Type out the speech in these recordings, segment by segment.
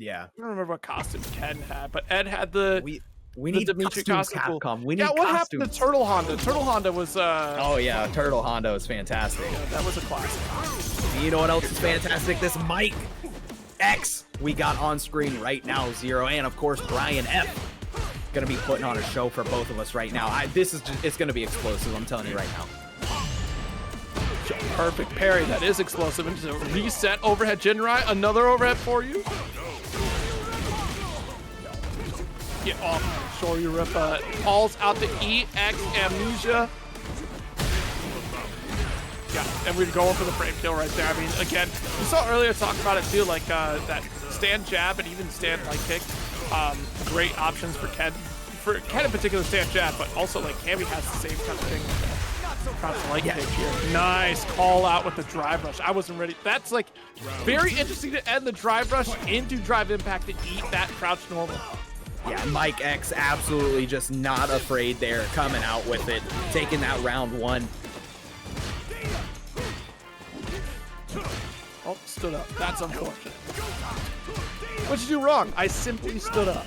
Yeah. I don't remember what costume Ken had, but Ed had the We need Dimitri costumes, costume. Capcom. We need Yeah, what costumes. happened to Turtle Honda? Turtle Honda was Oh yeah, Turtle Honda is fantastic. yeah, that was a classic. You know what else is fantastic? This Mikex we got on screen right now, Zero, and of course Bryan F. Gonna be putting on a show for both of us right now. It's gonna be explosive. I'm telling you right now. Perfect parry. That is explosive. Into reset overhead Jinrai. Another overhead for you. Get off. Shoryu Rip calls out the EX Amnesia. Yeah, and we're going for the frame kill right there. I mean, again, we saw earlier talk about it too, like that stand jab and even stand light kick. Great options for Ken. For Ken in particular, stand jab, but also like Cammy has the same kind of thing. Crouch light kick here. Nice call out with the drive rush. I wasn't ready. That's like very interesting to end the drive rush into drive impact to eat that crouch normal. Yeah, Mikex absolutely just not afraid there, coming out with it, taking that round one. Oh, stood up. That's unfortunate. What'd you do wrong? I simply stood up.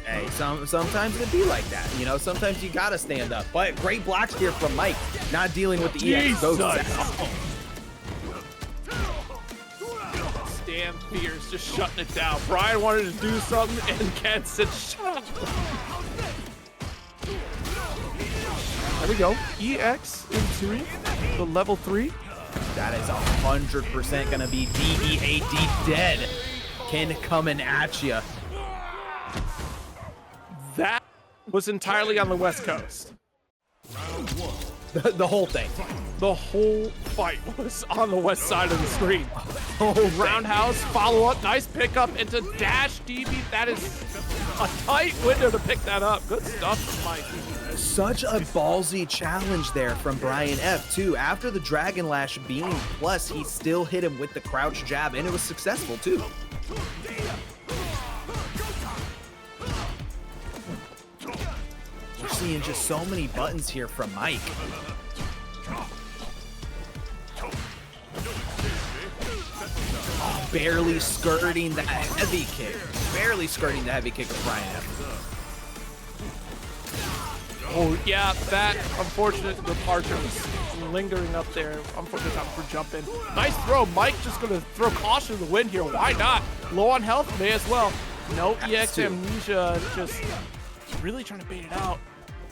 Hey, sometimes it be like that, you know. Sometimes you gotta stand up. But great blocks here from Mike, not dealing with the EX ghost. Stand fierce, just shutting it down. Bryan wanted to do something, and Ken said, "Shut up." There we go. EX into the level 3. That is 100% gonna be DEAD dead. Ken coming at you. That was entirely on the West Coast. The whole thing. The whole fight was on the west side of the screen. Oh, Roundhouse, follow up, nice pickup into dash DB. That is a tight window to pick that up. Good stuff from Mike. Such a ballsy challenge there from Bryan F too. After the Dragon Lash being plus, he still hit him with the crouch jab, and it was successful too. We're seeing just so many buttons here from Mike. Oh, barely skirting that heavy kick. Barely skirting the heavy kick of Bryan F. Oh yeah, that unfortunate departure was lingering up there. Unfortunate time for jumping. Nice throw. Mike just gonna throw caution to the wind here. Why not? Low on health, may as well. No EX Amnesia, just really trying to bait it out.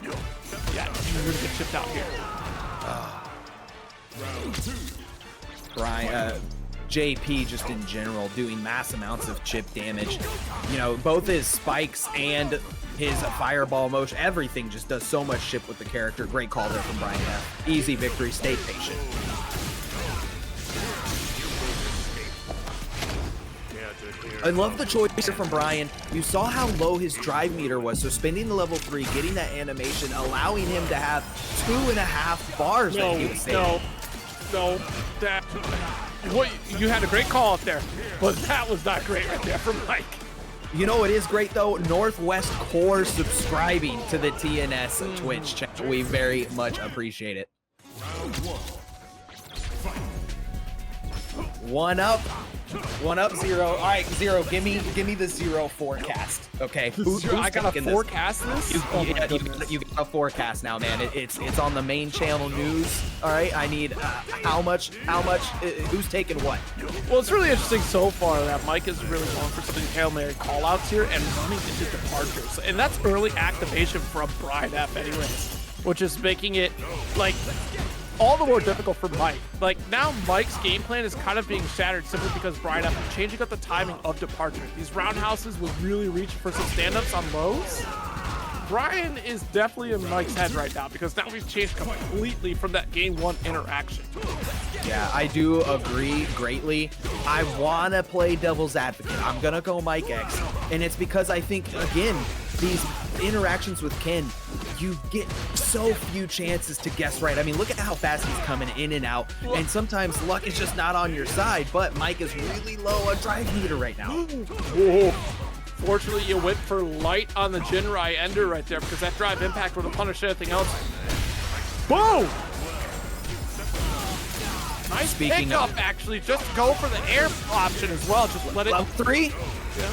Yeah, you're gonna get chipped out here. JP just in general doing mass amounts of chip damage. You know, both his spikes and his fireball motion, everything just does so much chip with the character. Great call there from Bryan F. Easy victory, stay patient. I love the choice here from Bryan. You saw how low his drive meter was, so spending the level 3, getting that animation, allowing him to have 2.5 bars that he was saving. No, that, what, you had a great call up there, but that was not great right there from Mike. You know what is great though? Northwest Core subscribing to the TNS Twitch channel. We very much appreciate it. One up, Zero. All right, Zero, give me the Zero forecast. Okay, I gotta forecast this. You got a forecast now, man. It's on the main channel news. All right, I need how much? Who's taking what? Well, it's really interesting so far that Mike is really going for some Hail Mary callouts here and running into departures, and that's early activation from Bryan F. anyways, which is making it like all the more difficult for Mike. Like now Mike's game plan is kind of being shattered simply because Bryan F is changing up the timing of departure. These roundhouses will really reach for some stand-ups on lows. Bryan is definitely in Mike's head right now because now we've changed completely from that game 1 interaction. Yeah, I do agree greatly. I want to play devil's advocate. I'm going to go Mikex. And it's because I think, again, these interactions with Ken, you get so few chances to guess right. I mean, look at how fast he's coming in and out. And sometimes luck is just not on your side, but Mike is really low on drive meter right now. Whoa. Fortunately, you went for light on the Jinrai Ender right there because that drive impact would have punished anything else. Whoa! Nice pickup, actually. Just go for the air option as well. Just let it. Level 3? Yeah.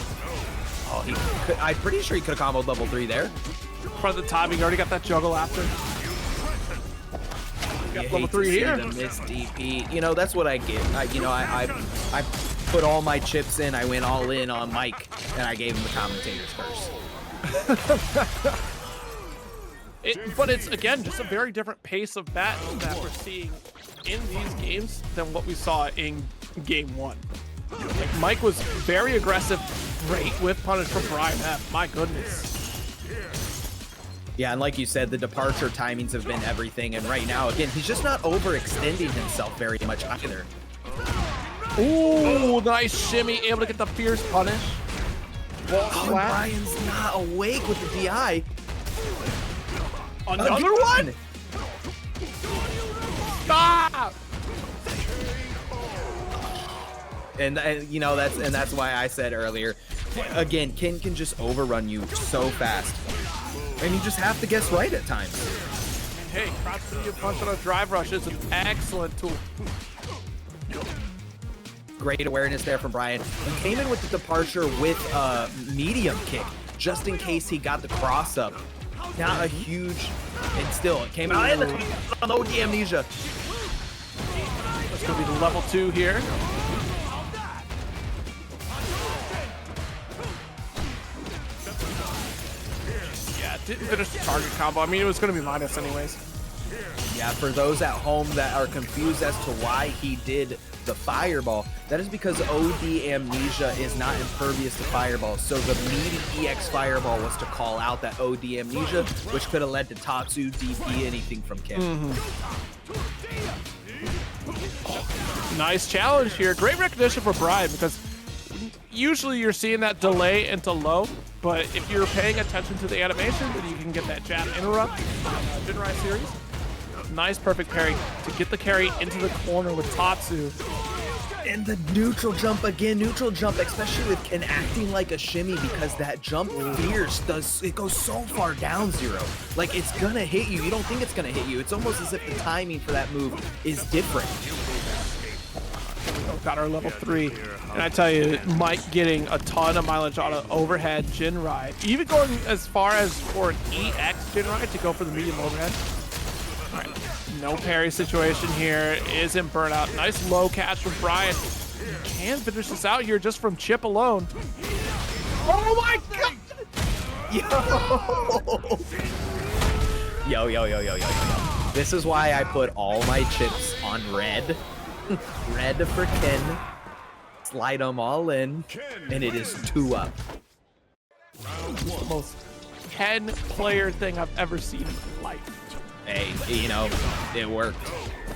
Oh, I'm pretty sure he could have comboed level 3 there. Part of the timing, already got that juggle after. Got level 3 here. The missed DP. You know, that's what I get. I put all my chips in. I went all in on Mike, and I gave him the commentators first. But it's, again, just a very different pace of battle that we're seeing in these games than what we saw in game 1. Like, Mike was very aggressive, great with punish from Bryan F. My goodness. Yeah, and like you said, the departure timings have been everything. And right now, again, he's just not overextending himself very much either. Ooh, nice shimmy, able to get the fierce punish. Oh, Bryan's not awake with the DI. Another one? Stop! And you know, that's why I said earlier, again, Ken can just overrun you so fast. And you just have to guess right at times. Hey, crouch medium punch on a drive rush is an excellent tool. Great awareness there from Bryan. He came in with the departure with a medium kick, just in case he got the cross up. Not a huge, and still it came out. Oh, the amnesia. That's gonna be the level 2 here. Yeah, didn't finish the target combo. I mean, it was gonna be minus anyways. Yeah, for those at home that are confused as to why he did the fireball, that is because OD Amnesia is not impervious to fireball. So the meaty EX fireball was to call out that OD Amnesia, which could have led to Tatsu, DP, anything from Kim. Nice challenge here. Great recognition for Bryan, because usually you're seeing that delay into low, but if you're paying attention to the animation, then you can get that jab interrupt. Jinrai series. Nice perfect parry to get the carry into the corner with Tatsu. And the neutral jump again, neutral jump, especially with Ken acting like a shimmy, because that jump fierce it goes so far down zero. Like, it's gonna hit you. You don't think it's gonna hit you. It's almost as if the timing for that move is different. Got our level 3. And I tell you, Mike getting a ton of mileage on an overhead Jinrai. Even going as far as for an EX Jinrai to go for the medium overhead. All right, no parry situation here. Isn't burnout. Nice low catch from Bryan. He can finish this out here just from chip alone. Oh my God! Yo. This is why I put all my chips on red. Red for Ken. Slide them all in, and it is 2 up. The most Ken player thing I've ever seen in my life. Hey, you know, it worked.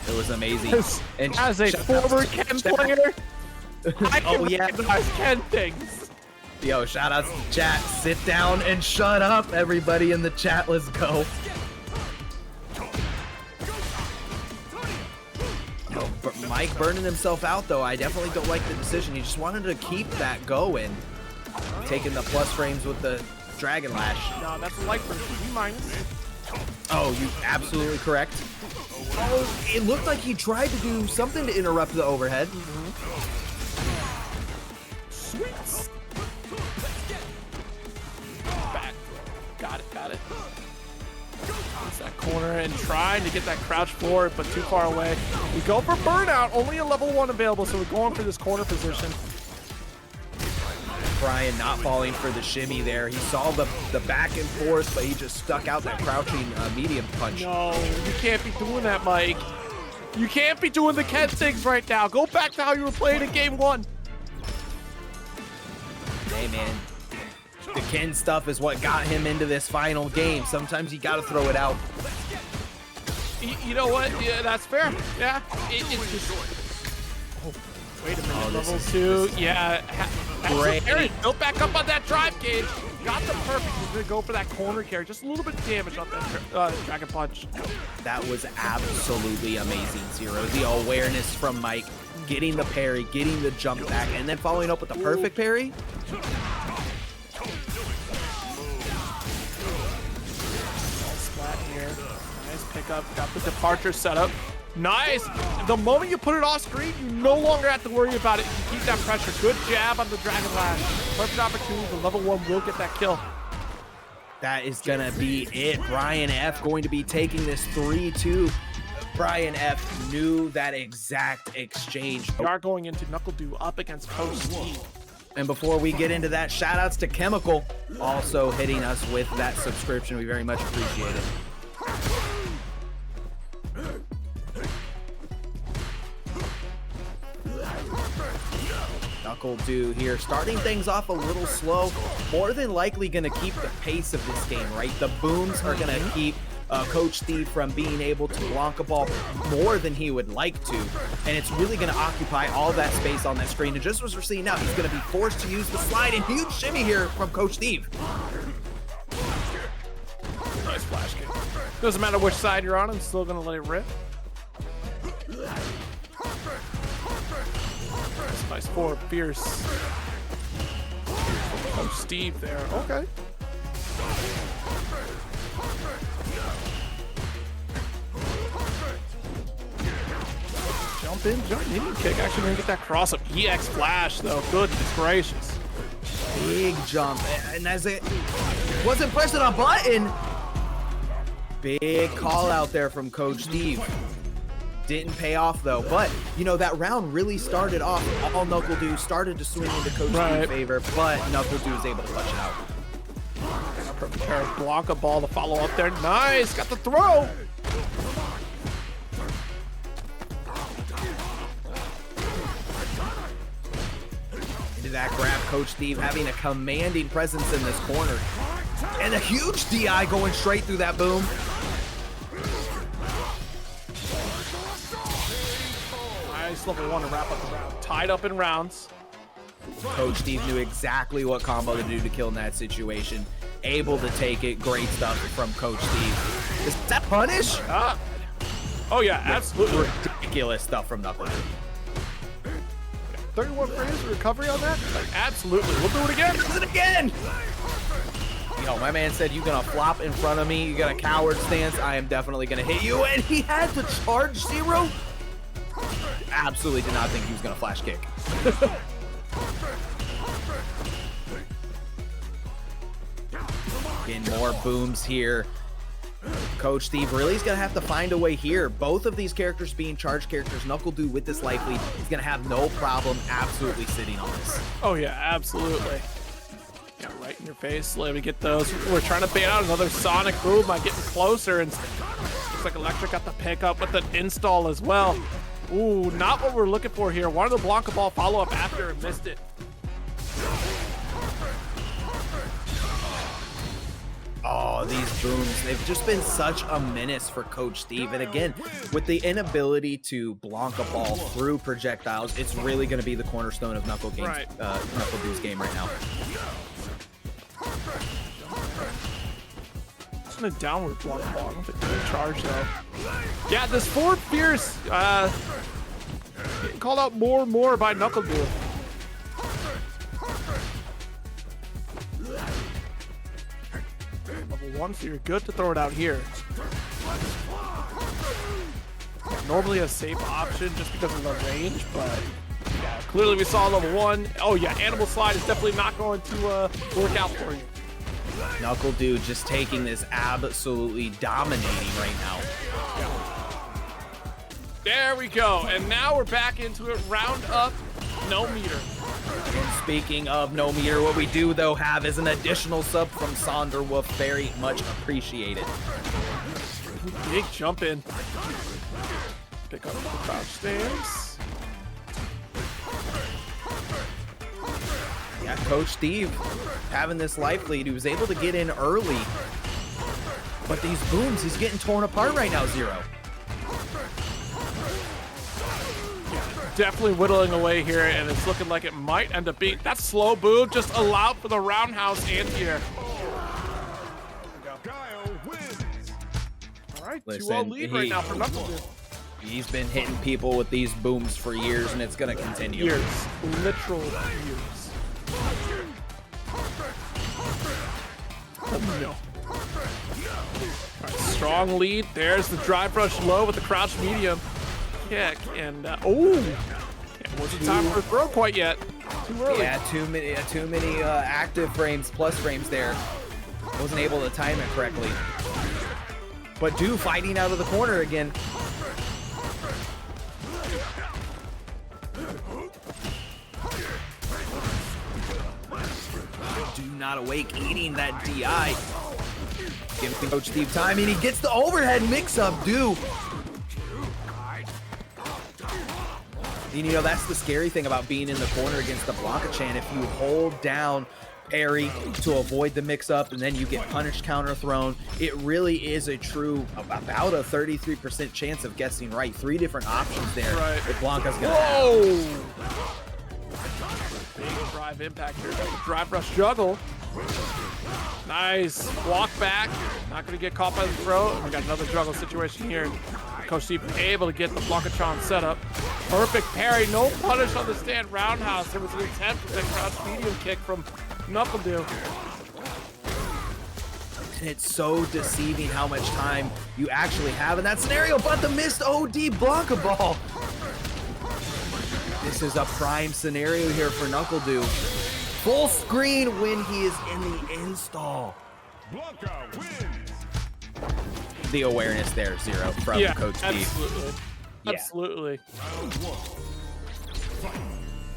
It was amazing. And as a former Ken player, I can recognize Ken things. Yo, shout outs to chat. Sit down and shut up, everybody in the chat. Let's go. Yo, Mike burning himself out, though. I definitely don't like the decision. He just wanted to keep that going. Taking the plus frames with the Dragon Lash. No, that's a like for B-. Oh, you absolutely correct. Oh, it looked like he tried to do something to interrupt the overhead. Sweet. Back. Got it. It's that corner and trying to get that crouch forward, but too far away. We go for burnout. Only a level 1 available, so we're going for this corner position. Bryan not falling for the shimmy there. He saw the back and forth, but he just stuck out that crouching medium punch. No, you can't be doing that, Mike. You can't be doing the Ken things right now. Go back to how you were playing in game 1. Hey, man. The Ken stuff is what got him into this final game. Sometimes you got to throw it out. You know what? Yeah, that's fair. Yeah. It's just... Oh, wait a minute. Oh, level 2. Yeah. Great. Built back up on that drive gauge. Got the perfect. He's going to go for that corner carry. Just a little bit of damage on that Dragon Punch. That was absolutely amazing, Zero. The awareness from Mike, getting the parry, getting the jump back, and then following up with the perfect parry. Splat here. Nice pickup. Got the departure set up. Nice. The moment you put it off screen, you no longer have to worry about it. You keep that pressure. Good jab on the Dragon Lash. Perfect opportunity. The level 1 will get that kill. That is gonna be it. Brian F going to be taking this 3-2. Brian F knew that exact exchange. We are going into NuckleDu up against Coach Steve. And before we get into that, shout outs to Chemical also hitting us with that subscription. We very much appreciate it. NuckleDu here, starting things off a little slow. More than likely going to keep the pace of this game, right? The booms are going to keep Coach Steve from being able to Blanka ball more than he would like to. And it's really going to occupy all that space on that screen. And just as we're seeing now, he's going to be forced to use the slide. And huge shimmy here from Coach Steve. Nice flash kick. Doesn't matter which side you're on, I'm still going to let it rip. Nice forward, fierce. Oh, Steve there. Okay. Jump in, kick. Actually, gonna get that cross up. EX flash though. Goodness gracious. Big jump, and as it wasn't pressing a button. Big call out there from Coach Steve. Didn't pay off though, but you know that round really started off. All NuckleDu started to swing into Coach Steve's favor, but NuckleDu was able to clutch it out. Prepare a Blanka ball to follow up there. Nice, got the throw. Into that grab, Coach Steve having a commanding presence in this corner, and a huge DI going straight through that boom. Level 1 to wrap up the round. Tied up in rounds. Coach Steve knew exactly what combo to do to kill in that situation. Able to take it. Great stuff from Coach Steve. Is that punish? Oh yeah, absolutely. Ridiculous stuff from NuckleDu. 31 frames of recovery on that? Like, absolutely. We'll do it again. Do it again. Yo, my man said you're gonna flop in front of me. You got a coward stance. I am definitely gonna hit you. And he had to charge 0. Absolutely did not think he was going to flash kick. Getting more booms here. Coach Steve really is going to have to find a way here. Both of these characters being charged characters. NuckleDu with this life lead is going to have no problem absolutely sitting on this. Oh yeah, absolutely. Yeah, right in your face. Let me get those. We're trying to bait out another Sonic boom by getting closer, and looks like Electric got the pick up with an install as well. Ooh, not what we're looking for here. Wanted the Blanka ball follow-up after and missed it. Oh, these booms, they've just been such a menace for Coach Steve. And again, with the inability to Blanka ball through projectiles, it's really going to be the cornerstone of NuckleDu's game right now. It's in a downward Blanka ball. I don't think they're gonna charge though. Yeah, this forward fierce getting called out more and more by NuckleDu. Level 1, so you're good to throw it out here. Yeah, normally a safe option just because of the range, but yeah, clearly we saw level 1. Oh yeah, Animal Slide is definitely not going to work out for you. NuckleDu just taking this absolutely dominating right now. There we go, and now we're back into it. Round up, no meter. And speaking of no meter, what we do though have is an additional sub from Sonderwolf. Very much appreciated. Big jump in. Pick up the crouch stance. Yeah, Coach Steve having this life lead. He was able to get in early. But these booms, he's getting torn apart right now, 0. Definitely whittling away here, and it's looking like it might end up being that slow boom just allowed for the roundhouse anti-air. All right, 2-0 lead right now for NuckleDu. He's been hitting people with these booms for years, and it's going to continue. Years, literal years. Oh no. All right, strong lead. There's the drive rush low with the crouch medium. kick, and it wasn't time for a throw quite yet. Too early. Yeah, too many active frames, plus frames there. Wasn't able to time it correctly. But Du fighting out of the corner again. Du not awake, eating that DI. Giving Coach Steve time, and he gets the overhead mix-up. Du. And, you know, that's the scary thing about being in the corner against the Blanka Chan. If you hold down parry to avoid the mix-up and then you get punish counter thrown, it really is a true, about a 33% chance of guessing right. 3 different options there. Right. If Blanka's gonna have. Big drive impact here. Drive rush juggle. Nice. Walk back. Not going to get caught by the throw. We got another juggle situation here. Coach Steve able to get the Blanka-chan set up. Perfect parry. No punish on the stand roundhouse. There was an attempt with a crouch medium kick from NuckleDu. And it's so deceiving how much time you actually have in that scenario, but the missed OD Blanka ball. This is a prime scenario here for NuckleDu. Full screen when he is in the install. Blanka wins. The awareness there, Zero, from Coach Steve. Absolutely. Yeah. Absolutely.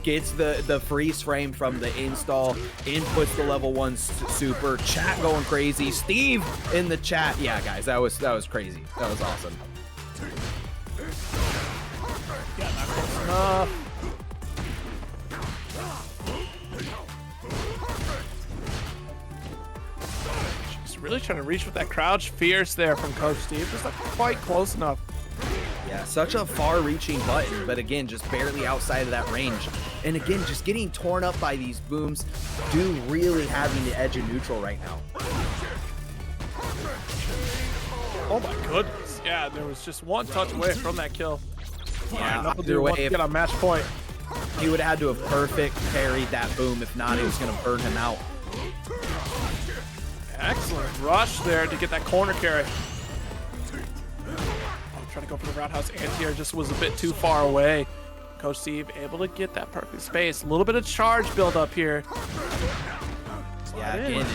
Gets the freeze frame from the install, inputs the level 1 super, chat going crazy. Steve in the chat. Yeah, guys, that was crazy. That was awesome. Yeah, not close enough. Really trying to reach with that crouch. Fierce there from Coach Steve. Just not quite close enough. Yeah, such a far-reaching button, but again, just barely outside of that range. And again, just getting torn up by these booms. Du really having the edge of neutral right now. Oh my goodness. Yeah, there was just one touch away from that kill. Yeah, NuckleDu wants to get a match point. He would have had to have perfect parried that boom. If not, it was going to burn him out. Excellent rush there to get that corner carry. Trying to go for the roundhouse anti-air, just was a bit too far away. Coach Steve able to get that perfect space. A little bit of charge build up here. Yeah, again,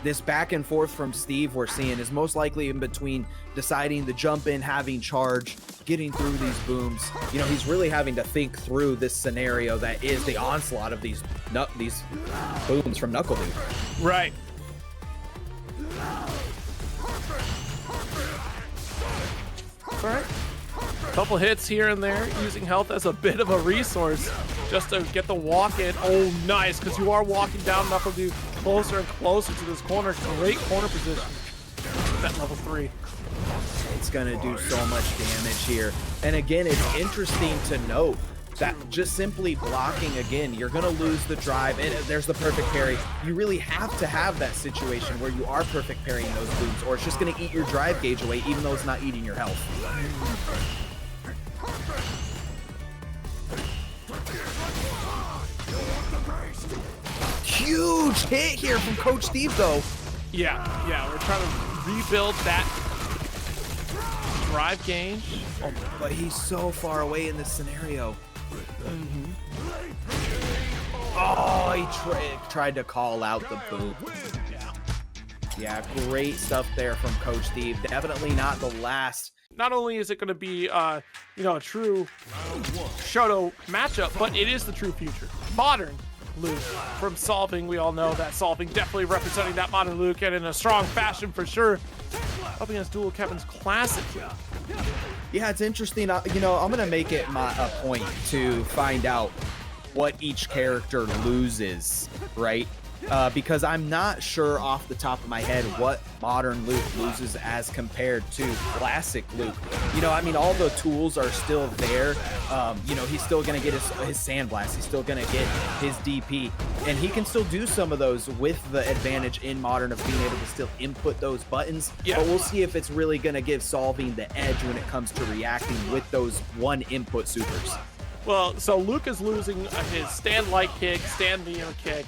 this back and forth from Steve we're seeing is most likely in between deciding to jump in, having charge, getting through these booms. You know, he's really having to think through this scenario that is the onslaught of these booms from NuckleDu. Right. All right. Couple hits here and there, using health as a bit of a resource just to get the walk in. Oh, nice, because you are walking down NuckleDu closer and closer to this corner. Great corner position. That level 3. It's going to do so much damage here. And again, it's interesting to note that just simply blocking, again, you're going to lose the drive. And there's the perfect parry. You really have to have that situation where you are perfect parrying those booms, or it's just going to eat your drive gauge away, even though it's not eating your health. Huge hit here from Coach Steve, though. Yeah, we're trying to rebuild that drive gauge. Oh, but he's so far away in this scenario. Oh, he tried to call out the boom. Yeah, great stuff there from Coach Steve. Definitely not the last. Not only is it going to be, a true Shoto matchup, but it is the true future. Modern Luke from SolVNG. We all know that SolVNG definitely representing that modern Luke, and in a strong fashion for sure. Up against Dual Kevin's classic. Yeah, it's interesting. I'm going to make it a point to find out what each character loses, right? Because I'm not sure off the top of my head what modern Luke loses as compared to classic Luke. All the tools are still there. He's still going to get his Sandblast. He's still going to get his DP. And he can still do some of those with the advantage in modern of being able to still input those buttons. Yeah. But we'll see if it's really going to give SolVNG the edge when it comes to reacting with those one input supers. Well, so Luke is losing his stand light kick, stand medium kick,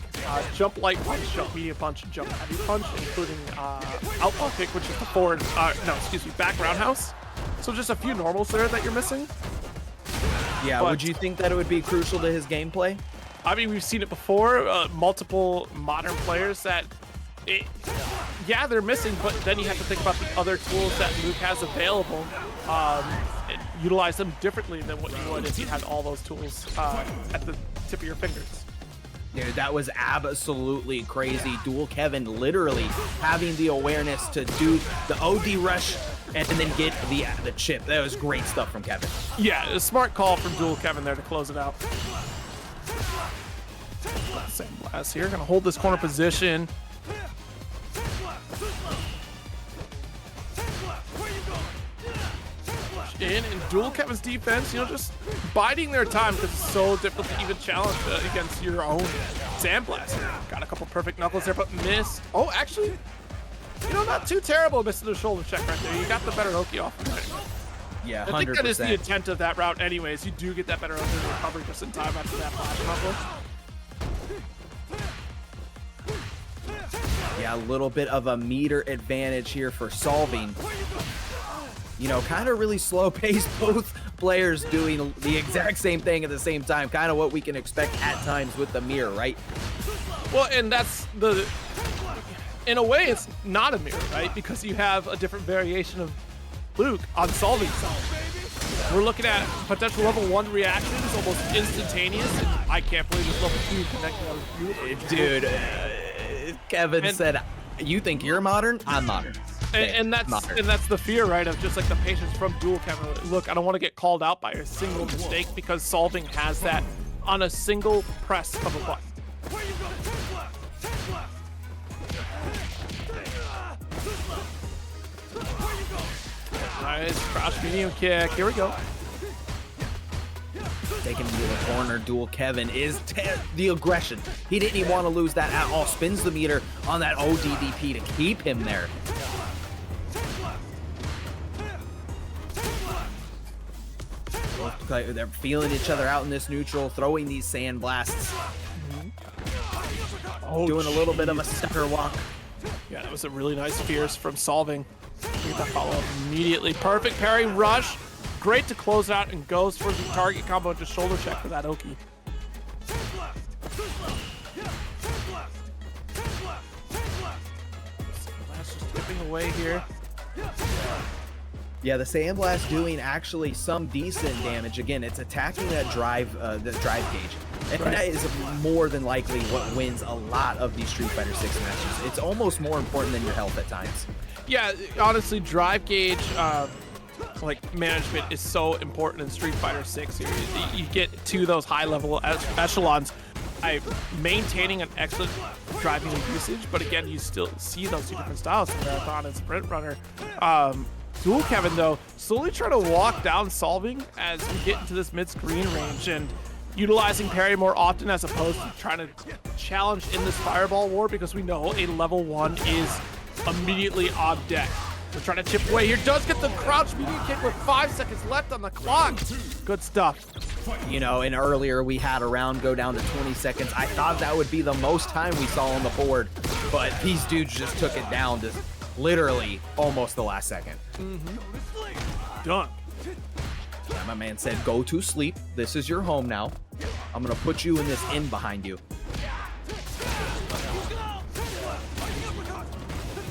jump light punch, jump medium punch, and jump heavy punch, including outlaw kick, which is the back roundhouse. So just a few normals there that you're missing. Yeah, But, would you think that it would be crucial to his gameplay? I mean, we've seen it before. Multiple modern players that, yeah, they're missing, but then you have to think about the other tools that Luke has available, and utilize them differently than what you would if you had all those tools at the tip of your fingers. Dude, that was absolutely crazy. Dual Kevin literally having the awareness to do the OD rush and then get the chip. That was great stuff from Kevin. Yeah, a smart call from Dual Kevin there to close it out. Sandblast here, gonna hold this corner position. In Dual Kevin's defense, you know, just biding their time because it's so difficult to even challenge against your own Sandblast. Got a couple perfect knuckles there, but missed. Oh, actually, you know, not too terrible missing the shoulder check right there. You got the better Oki off of it. Yeah, 100%. I think that is the intent of that route anyways. You do get that better Oki recovery just in time after that flash knuckle. Yeah, a little bit of a meter advantage here for solving. You know, kind of really slow pace, both players doing the exact same thing at the same time. Kind of what we can expect at times with the mirror, right? Well, and that's the, in a way, it's not a mirror, right? Because you have a different variation of Luke on solving stuff. We're looking at potential level 1 reactions, almost instantaneous, and I can't believe this level 2 connecting on beautiful. Dude, Kevin said, you think you're modern? I'm modern. And that's the fear, right, of just like the patience from Dual Kevin. Look, I don't want to get called out by a single mistake because solving has that on a single press of a button. Nice crouch medium kick. Here we go. Taking him to the corner, Dual Kevin is the aggression. He didn't even want to lose that at all. Spins the meter on that ODDP to keep him there. They're feeling each other out in this neutral, throwing these sand blasts. Oh, doing a little bit of a stutter walk. Yeah, that was a really nice fierce from solving. Get that follow up immediately. Perfect parry rush. Great to close out and goes for the target combo, just shoulder check for that Oki. Blast just tipping away here. Yeah, the Sandblast doing actually some decent damage. Again, it's attacking that drive, the drive gauge. And that is more than likely what wins a lot of these Street Fighter 6 matches. It's almost more important than your health at times. Yeah, honestly, drive gauge like management is so important in Street Fighter 6. You get to those high level echelons by maintaining an excellent driving usage, but again, you still see those two different styles, Marathon and Sprint Runner. Dual Kevin, though, slowly trying to walk down solving as we get into this mid-screen range and utilizing parry more often as opposed to trying to challenge in this fireball war, because we know a level 1 is immediately on deck. We're trying to chip away here. Does get the crouch medium kick with 5 seconds left on the clock. Good stuff. You know, and earlier we had a round go down to 20 seconds. I thought that would be the most time we saw on the board, but these dudes just took it down to literally almost the last second. Done. Yeah, my man said, go to sleep. This is your home now. I'm going to put you in this inn behind you.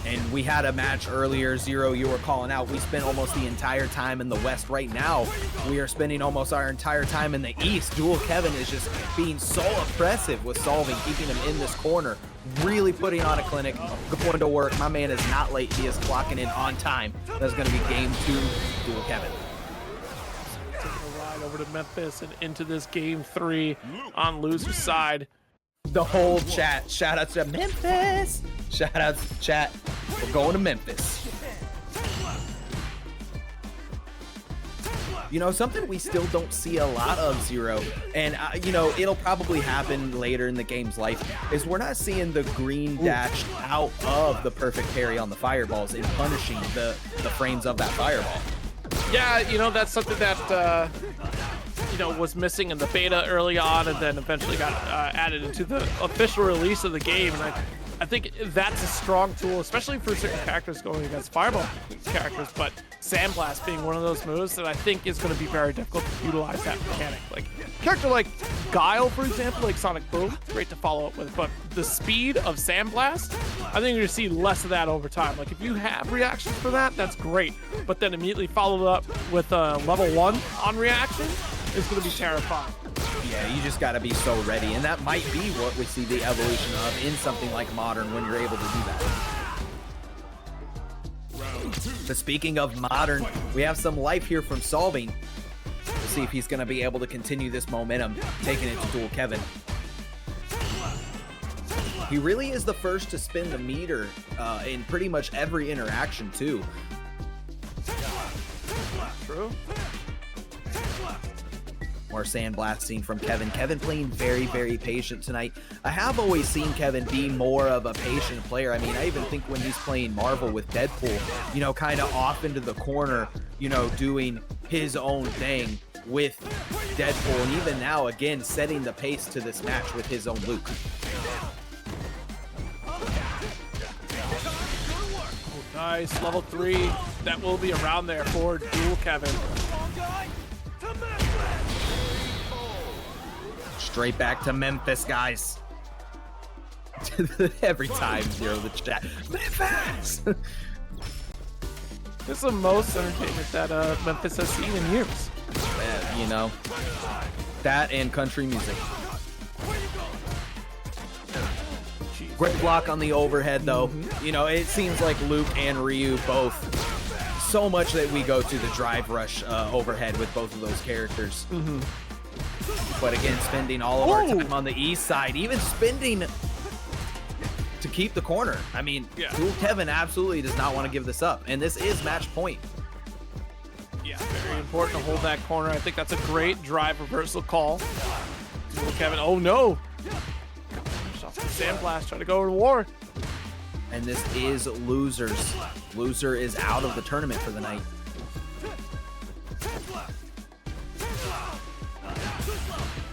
And we had a match earlier, Zero, you were calling out. We spent almost the entire time in the West. Right now, we are spending almost our entire time in the East. Dual Kevin is just being so oppressive with solving, keeping him in this corner, really putting on a clinic, going to work. My man is not late. He is clocking in on time. That's going to be game 2, Dual Kevin. Taking a ride over to Memphis and into this game 3 on loser's side. The whole chat, shout out to Memphis. Shout out to chat. We're going to Memphis. You know, something we still don't see a lot of, Zero, and you know, it'll probably happen later in the game's life, is we're not seeing the green dash out of the perfect parry on the fireballs and punishing the frames of that fireball. Yeah, you know, that's something that you know, was missing in the beta early on, and then eventually got added into the official release of the game. And I think that's a strong tool, especially for certain characters going against Fireball characters, but Sandblast being one of those moves that I think is going to be very difficult to utilize that mechanic. Like, a character like Guile, for example, like Sonic Boom, great to follow up with, but the speed of Sandblast, I think you're going to see less of that over time. Like, if you have reactions for that, that's great, but then immediately follow it up with level 1 on reaction is going to be terrifying. Yeah, you just got to be so ready, and that might be what we see the evolution of in something like Modern when you're able to do that. But speaking of Modern, we have some life here from SolVNG. We'll see if he's going to be able to continue this momentum, taking it to Dual Kevin. He really is the first to spin the meter in pretty much every interaction, too. True. More sandblasting from Kevin. Kevin playing very, very patient tonight. I have always seen Kevin be more of a patient player. I mean, I even think when he's playing Marvel with Deadpool, you know, kind of off into the corner, you know, doing his own thing with Deadpool. And even now, again, setting the pace to this match with his own Luke. Nice, level 3. That will be around there for Dual Kevin. Straight back to Memphis, guys. Every time, Zero the chat. Memphis! This is the most entertainment that Memphis has seen in years. You know, that and country music. Jeez. Great block on the overhead, though. You know, it seems like Luke and Ryu both, so much that we go to the drive rush overhead with both of those characters. But again, spending all of our time on the east side, even spending to keep the corner. I mean, Dual Kevin absolutely does not want to give this up, and this is match point. Yeah, very important to hold that corner. I think that's a great drive reversal call. Dual Kevin, oh no! Off the Sandblast, trying to go to war. And this is losers. Loser is out of the tournament for the night.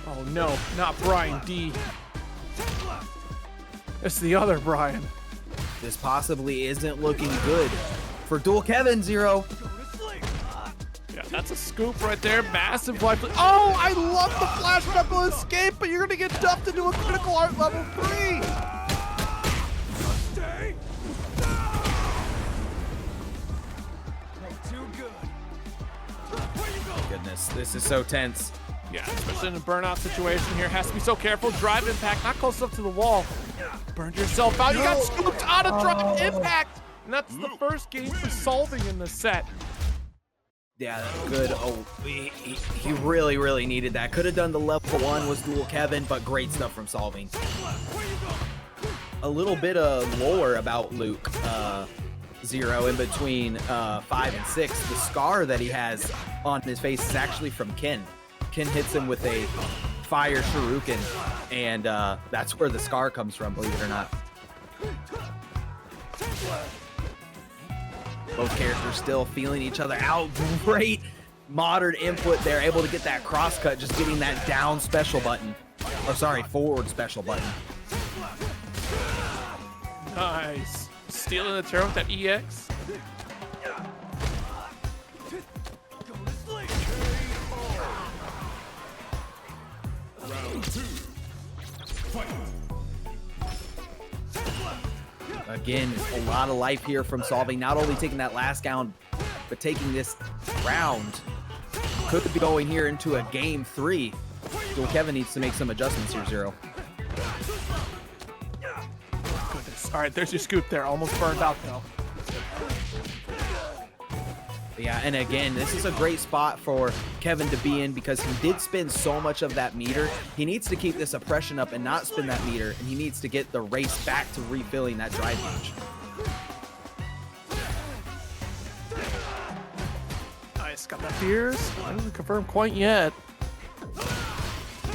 Oh no, not Bryan-D. It's the other Bryan. This possibly isn't looking good for Dual Kevin, Zero. Yeah, that's a scoop right there. Massive life. Oh, I love the flash knuckle escape, but you're gonna get dumped into a critical art level 3. Goodness, this is so tense. Yeah, especially in a burnout situation here. Has to be so careful. Drive impact, not close enough to the wall. Burned yourself out. You got scooped out of drive impact. And that's the first game for SolVNG in the set. Yeah, good. Oh, he really, really needed that. Could have done the level 1 was Dual Kevin, but great stuff from SolVNG. A little bit of lore about Luke. Zero in between 5 and 6. The scar that he has on his face is actually from Ken. Ken hits him with a fire shuriken, and that's where the scar comes from, believe it or not. Both characters still feeling each other out. Great modern input there, able to get that cross cut, just getting that down special button. Or sorry, forward special button. Nice. Stealing the turn with that EX. Again, a lot of life here from SolVNG. Not only taking that last down, but taking this round. Could be going here into a game 3. Dual Kevin needs to make some adjustments here, Zero. Goodness. All right, there's your scoop there. Almost burned out, though. Yeah, and again, this is a great spot for Kevin to be in because he did spend so much of that meter. He needs to keep this oppression up and not spin that meter, and he needs to get the race back to refilling that drive gauge. Nice, got that Fierce. I didn't confirm quite yet.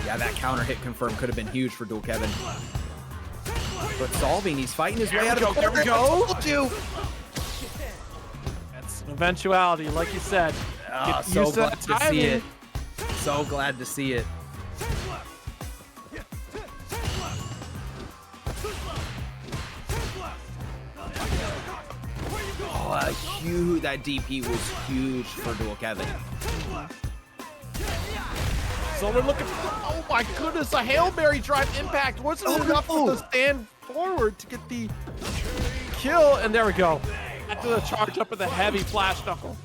Yeah, that counter hit confirm could have been huge for Dual Kevin. But SolVNG, he's fighting his way out of the corner. There we go. I told you. That's an eventuality, like you said. So glad to see it. So glad to see it. huge. That DP was huge for Dual Kevin. So we're looking for, oh my goodness, a Hail Mary drive impact. Wasn't enough to stand forward to get the kill, and there we go. After the charge up with a heavy flash knuckle.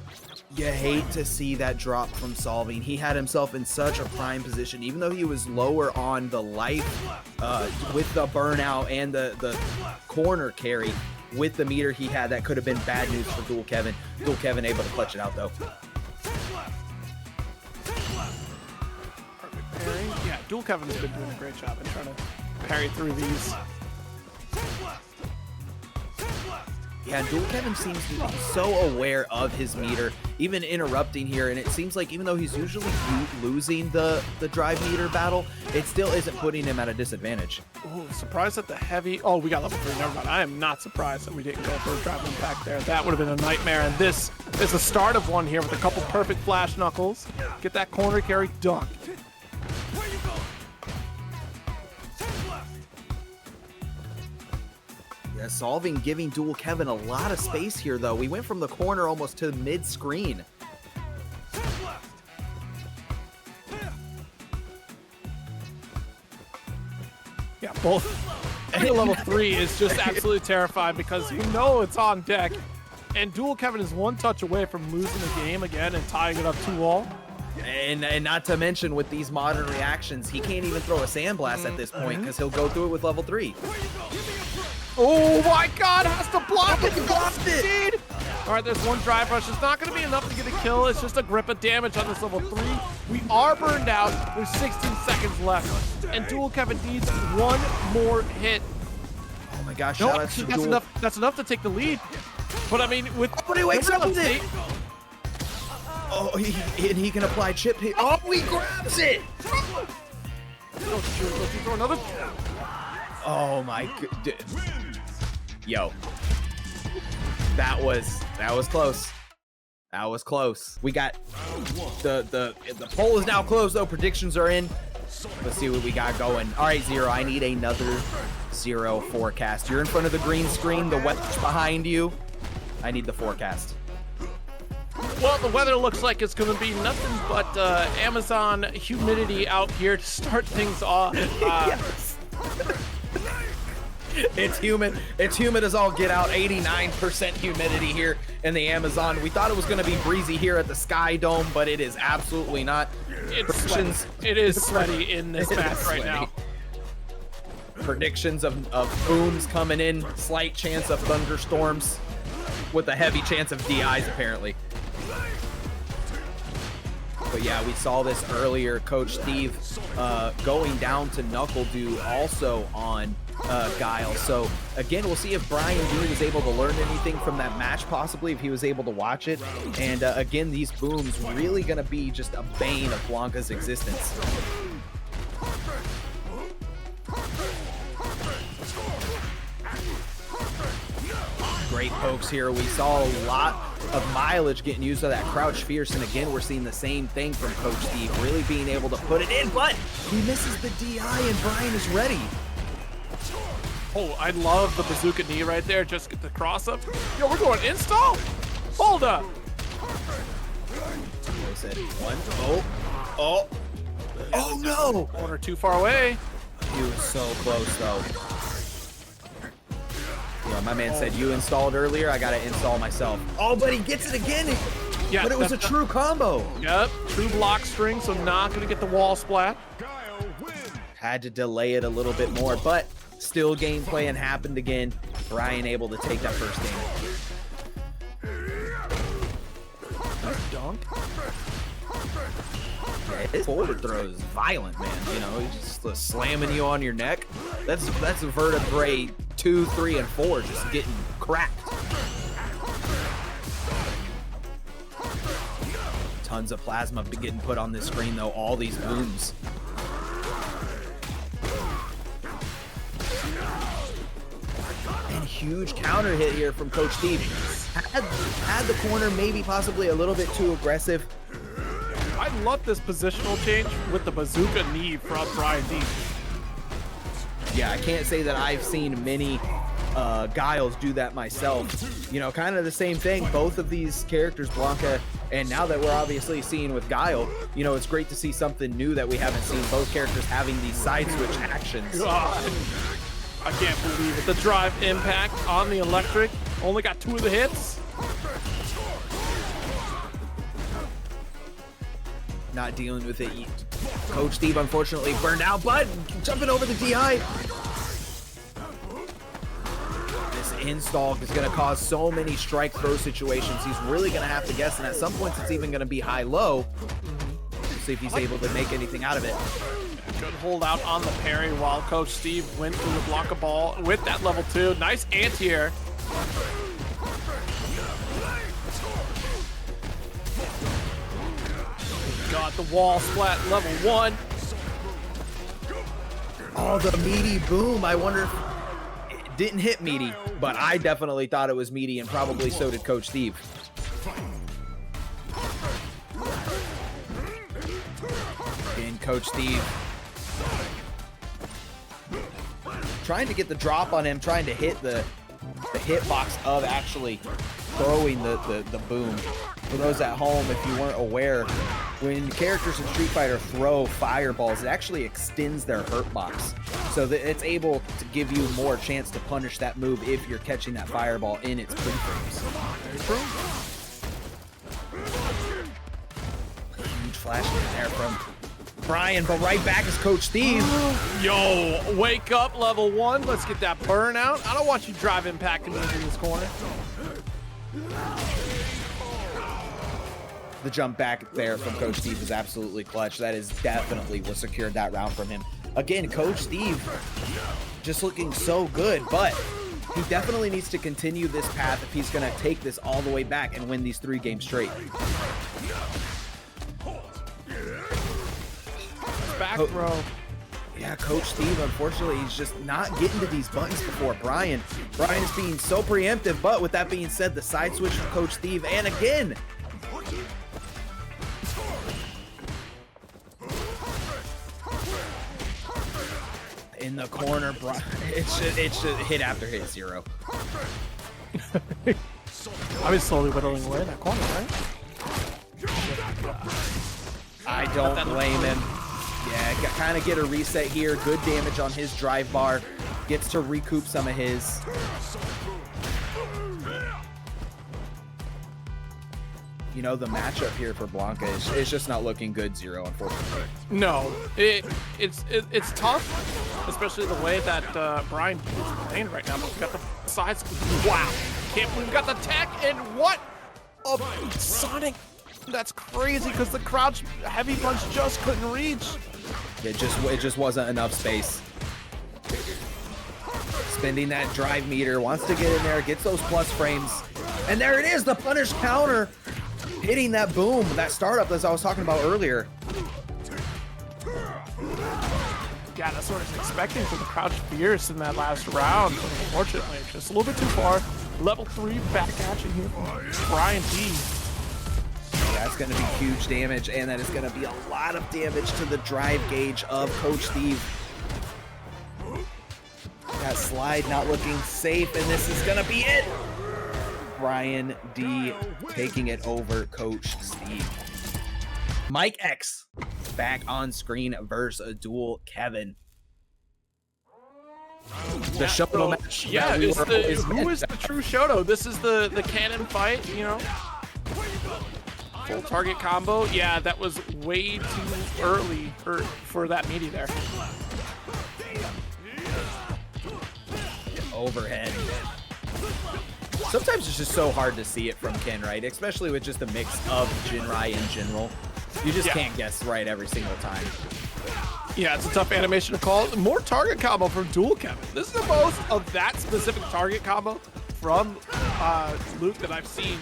You hate to see that drop from Solving. He had himself in such a prime position, even though he was lower on the life with the burnout and the corner carry. With the meter he had, that could have been bad news for Dual Kevin. Dual Kevin able to clutch it out though. Perfect parry. Yeah, Dual Kevin has been doing a great job in trying to parry through these. Yeah, Dual Kevin seems to be so aware of his meter, even interrupting here, and it seems like even though he's usually losing the drive meter battle, it still isn't putting him at a disadvantage. Ooh, surprised at the heavy. Oh, we got level 3. Never mind. I am not surprised that we didn't go for a drive impact there. That would have been a nightmare, and this is the start of one here with a couple perfect flash knuckles. Get that corner carry dunk. Yeah, Solving giving Dual Kevin a lot of space here, though. We went from the corner almost to mid-screen. Yeah, both. Level 3 is just absolutely terrifying because you know it's on deck. And Dual Kevin is one touch away from losing the game again and tying it up 2-all. And not to mention with these modern reactions, he can't even throw a sandblast at this point because he'll go through it with level 3. Oh my god, has to block it! Blocked it! All right, there's one drive rush. It's not going to be enough to get a kill. It's just a grip of damage on this level 3. We are burned out. There's 16 seconds left. And Dual Kevin needs one more hit. Oh my gosh, No, shout out to that's Dual. enough. That's enough to take the lead. But I mean, with But he wakes up with it! Oh, he can apply chip hit. Oh, he grabs it! Oh, shoot, let's throw another. Oh my god. Yo. That was close. That was close. We got the poll is now closed though. Predictions are in. Let's see what we got going. All right, Zero, I need another Zero forecast. You're in front of the green screen, the weather's behind you. I need the forecast. Well, the weather looks like it's going to be nothing but Amazon humidity out here to start things off. Yes. It's humid. It's humid as all get out. 89% humidity here in the Amazon. We thought it was going to be breezy here at the Sky Dome, but it is absolutely not. It's it is sweaty in this match right now. Predictions of booms coming in. Slight chance of thunderstorms with a heavy chance of DIs apparently. But yeah, we saw this earlier. Coach Steve going down to NuckleDu also on Guile. So again, we'll see if Bryan-D was able to learn anything from that match, possibly if he was able to watch it. And again, these booms really going to be just a bane of Blanka's existence. Great pokes here. We saw a lot of mileage getting used of that crouch fierce, and again we're seeing the same thing from Coach Steve, really being able to put it in, but he misses the DI and Bryan is ready. Oh, I love the bazooka knee right there. Just get the cross up. Yo, we're going install? Hold up. Said one. Oh no! Corner too far away. He was so close though. Yeah, my man said you installed earlier, I gotta install myself. Oh, but he gets it again. Yeah, but it was a true combo. Yep, true block string, so not gonna get the wall splat. Guile wins. Had to delay it a little bit more, but still gameplay and happened again. Bryan able to take that first game. Nice dunk. Yeah, his forward throw is violent, man. You know, he's just slamming you on your neck. That's vertebrae 2, 3, and 4 just getting cracked. Tons of plasma getting put on this screen though. All these booms. And huge counter hit here from Coach Steve. Had the corner maybe possibly a little bit too aggressive. I love this positional change with the bazooka knee from Bryan-D. Yeah, I can't say that I've seen many Guiles do that myself. You know, kind of the same thing. Both of these characters, Blanka, and now that we're obviously seeing with Guile, you know, it's great to see something new that we haven't seen. Both characters having these side switch actions. God, I can't believe it. The drive impact on the electric. Only got 2 of the hits. Not dealing with it. Coach Steve unfortunately burned out, but jumping over the DI. This install is going to cause so many strike throw situations. He's really going to have to guess, and at some points it's even going to be high-low. We'll see if he's able to make anything out of it. Good hold out on the parry while Coach Steve went through the block of ball with that level 2. Nice anti-air. Got the wall splat level 1. Oh, the meaty boom. I wonder if it didn't hit meaty, but I definitely thought it was meaty, and probably so did Coach Steve. And Coach Steve trying to get the drop on him, trying to hit the hitbox of actually throwing the boom. For those at home, if you weren't aware, when characters in Street Fighter throw fireballs, it actually extends their hurt box, so that it's able to give you more chance to punish that move if you're catching that fireball in its pre-frames. Very true. Huge flash in there from Bryan, but right back is Coach Steve. Yo, wake up level 1. Let's get that burn out. I don't want you drive impact into this corner. The jump back there from Coach Steve is absolutely clutch. That is definitely what secured that round from him. Again, Coach Steve just looking so good, but he definitely needs to continue this path if he's going to take this all the way back and win these 3 games straight. Back throw. Yeah, Coach Steve, unfortunately, he's just not getting to these buttons before Bryan. Bryan is being so preemptive, but with that being said, the side switch from Coach Steve, and again, in the corner, it should hit after hit 0. I was slowly whittling away in that corner, right? I don't blame him. Yeah, kind of get a reset here. Good damage on his drive bar. Gets to recoup some of his. You know, the matchup here for Blanka is just not looking good, 0, unfortunately. No, it's tough, especially the way that Bryan is playing right now. But we got the sides. Wow, can't believe we got the tech, and what a Sonic. That's crazy because the crouch heavy punch just couldn't reach. It just wasn't enough space. Spending that drive meter, wants to get in there, gets those plus frames, and there it is, the punish counter, hitting that boom, that startup as I was talking about earlier. Yeah, that's what I was expecting for the crouch fierce in that last round. But unfortunately, just a little bit too far. Level 3 back action here from Bryan-D. That's going to be huge damage, and that is going to be a lot of damage to the drive gauge of Coach Steve. That slide not looking safe, and this is going to be it. Bryan-D taking it over Coach Steve. Mikex back on screen versus Duel Kevin. The Shoto match. Yeah, who is the true Shoto? This is the cannon fight, you know? Full target combo. Yeah, that was way too early for that meaty there. Overhead. Sometimes it's just so hard to see it from Ken, right? Especially with just a mix of Jinrai in general. You just can't guess right every single time. Yeah, it's a tough animation to call. More target combo from Duel Kevin. This is the most of that specific target combo from Luke that I've seen.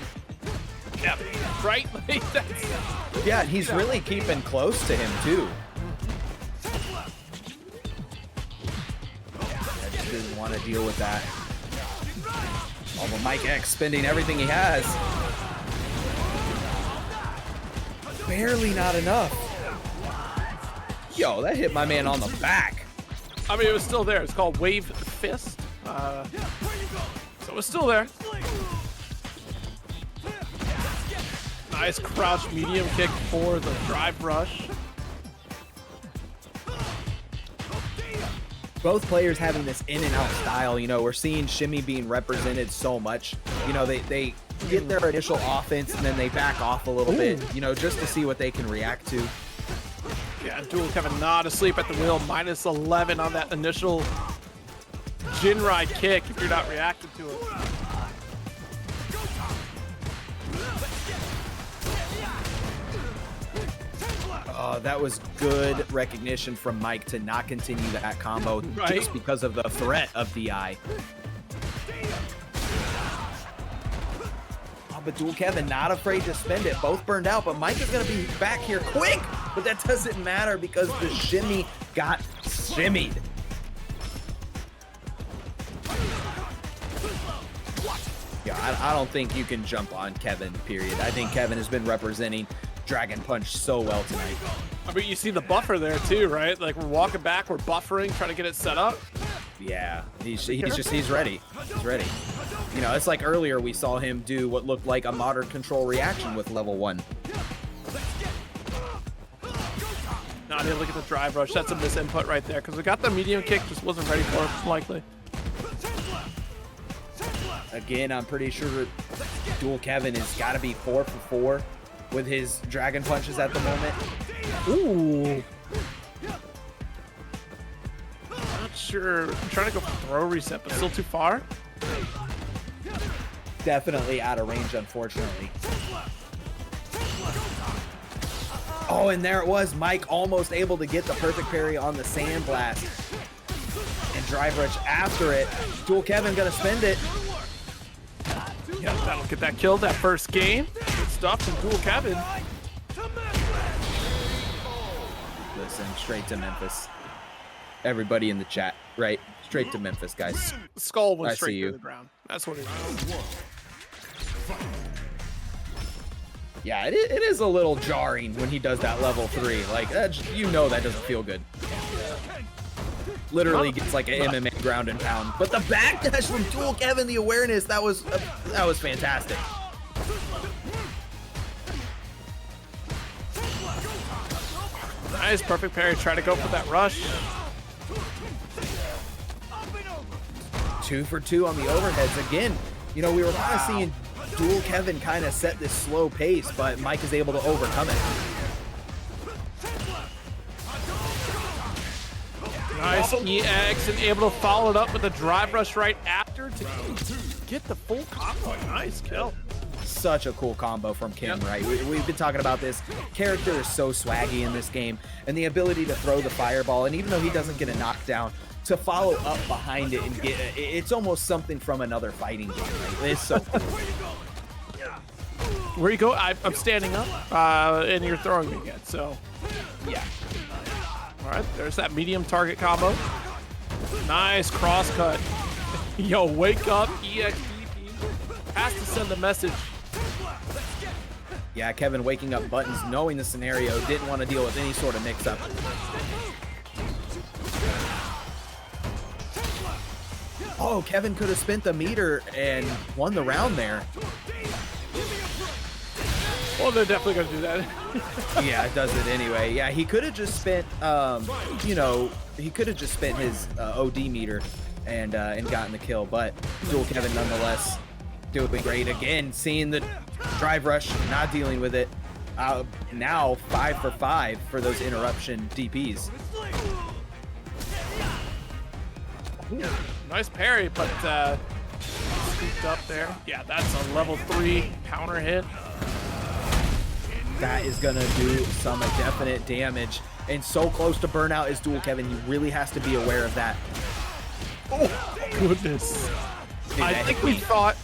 Yeah, right? Like yeah, and he's really keeping close to him, too. I just didn't want to deal with that. Oh, but Mikex spending everything he has. Barely not enough. Yo, that hit my man on the back. I mean, it was still there. It's called Wave Fist. It was still there. Nice crouch medium kick for the drive rush. Both players having this in and out style. You know, we're seeing Shimmy being represented so much. You know, they get their initial offense and then they back off a little bit, you know, just to see what they can react to. Yeah, Duel Kevin not asleep at the wheel. Minus 11 on that initial Jinrai kick if you're not reacting to it. That was good recognition from Mike to not continue that combo just because of the threat of DI. But Duel Kevin not afraid to spend it. Both burned out, but Mike is going to be back here quick. But that doesn't matter because the shimmy got shimmied. Yeah, I don't think you can jump on Kevin, period. I think Kevin has been representing Dragon Punch so well tonight. I mean, you see the buffer there too, right? Like we're walking back, we're buffering, trying to get it set up. Yeah, he's ready. He's ready. You know, it's like earlier we saw him do what looked like a modern control reaction with level 1. Not able to get the drive rush. That's a misinput right there because we got the medium kick, just wasn't ready for it, likely. Again, I'm pretty sure Duel Kevin has got to be 4 for 4 with his Dragon Punches at the moment. Ooh. Not sure. I'm trying to go for throw reset, but still too far. Definitely out of range, unfortunately. Oh, and there it was. Mike almost able to get the perfect parry on the Sand Blast. And drive rush after it. Duel Kevin gonna spend it. Yeah, that'll get that kill, that first game. Good stuff from Duel Kevin. Listen, straight to Memphis. Everybody in the chat, right? Straight to Memphis, guys. Skull went I straight see to you. the ground. That's what it is. Yeah, it is a little jarring when he does that level 3. Like, you know that doesn't feel good. Literally gets like an MMA ground and pound. But the backdash from Duel Kevin, the awareness, that was fantastic. Nice, perfect parry. Try to go for that rush. 2 for 2 on the overheads. Again, you know, we were kind of seeing Duel Kevin kind of set this slow pace, but Mike is able to overcome it. Nice EX and able to follow it up with a drive rush right after to get the full combo. Nice kill. Such a cool combo from Kim, right? We've been talking about this. Character is so swaggy in this game, and the ability to throw the fireball, and even though he doesn't get a knockdown, to follow up behind it and get it's almost something from another fighting game. Right? It's so cool. Where you go? I'm standing up, and you're throwing me again. So, yeah. All right, there's that medium target combo. Nice cross cut. Yo, wake up, EXDP. Has to send the message. Yeah, Kevin waking up buttons, knowing the scenario, didn't want to deal with any sort of mix-up. Oh, Kevin could have spent the meter and won the round there. Well, they're definitely going to do that. Yeah, it does it anyway. Yeah, he could have just spent, you know, he could have just spent his OD meter and gotten the kill, but Duel Kevin nonetheless doing great. Again, seeing the drive rush, not dealing with it. Now 5 for 5 for those interruption DPs. Ooh, nice parry, but scooped up there. Yeah, that's a level 3 counter hit. That is gonna do some definite damage, and so close to burnout is Duel Kevin. He really has to be aware of that. Oh goodness! I think we thought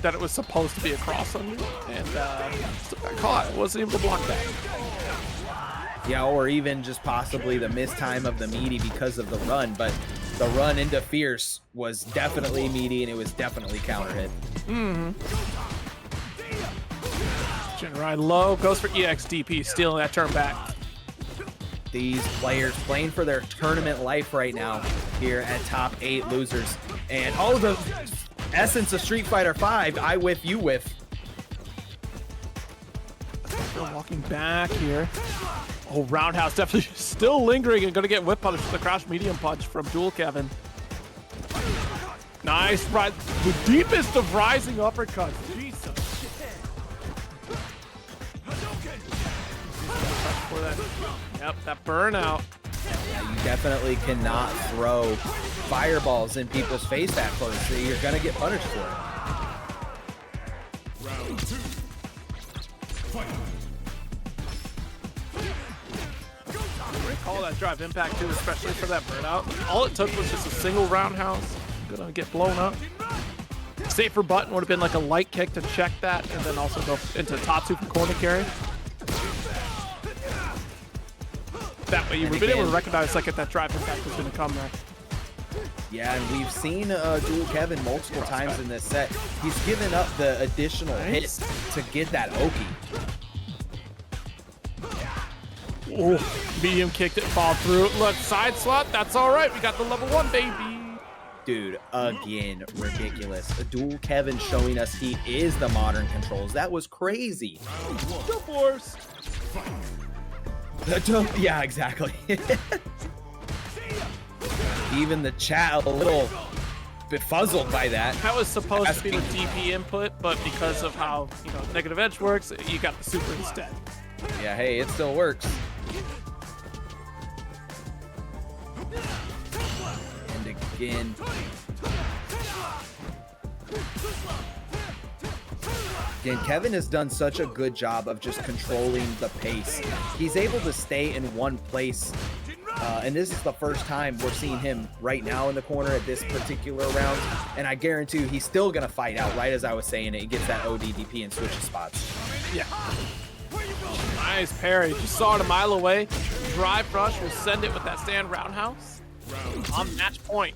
that it was supposed to be a cross under, and still got caught. Wasn't able to block that. Yeah, or even just possibly the mistime of the meaty because of the run, but the run into Fierce was definitely meaty, and it was definitely counter hit. Jinrai low, goes for EXDP, stealing that turn back. These players playing for their tournament life right now here at top 8 losers. And all of the essence of Street Fighter 5. I whiff, you whiff. Still walking back here. Oh, roundhouse definitely still lingering and gonna get whip punished with the crouch medium punch from Dual Kevin. Nice, right, the deepest of rising uppercuts. Jesus. For that, yep, that burnout. Yeah, you definitely cannot throw fireballs in people's face that close. So you're gonna get punished for it. Round 2. Fight. Call that drive impact too, especially for that burnout. All it took was just a single roundhouse. Gonna get blown up. Safer button would have been like a light kick to check that, and then also go into Tatsu for corner carry. That way you would have been able to recognize like if that drive impact was gonna come there. Yeah, and we've seen Dual Kevin multiple times in this set. He's given up the additional hit to get that Oki. Oh, medium kicked it, fall through. Look, side slot, that's all right. We got the level 1, baby. Dude, again, ridiculous. Dual Kevin showing us he is the modern controls. That was crazy. Jump force. Yeah, exactly. Even the chat a little befuzzled by that. That was supposed to be the DP input, but because of how, you know, negative edge works, you got the super instead. Yeah, hey, it still works. And again. Again, Kevin has done such a good job of just controlling the pace. He's able to stay in one place. And this is the first time we're seeing him right now in the corner at this particular round. And I guarantee you he's still going to fight out, right as I was saying it. He gets that ODDP and switches spots. Yeah. Nice parry. Just saw it a mile away. Drive rush will send it with that stand roundhouse. On match point.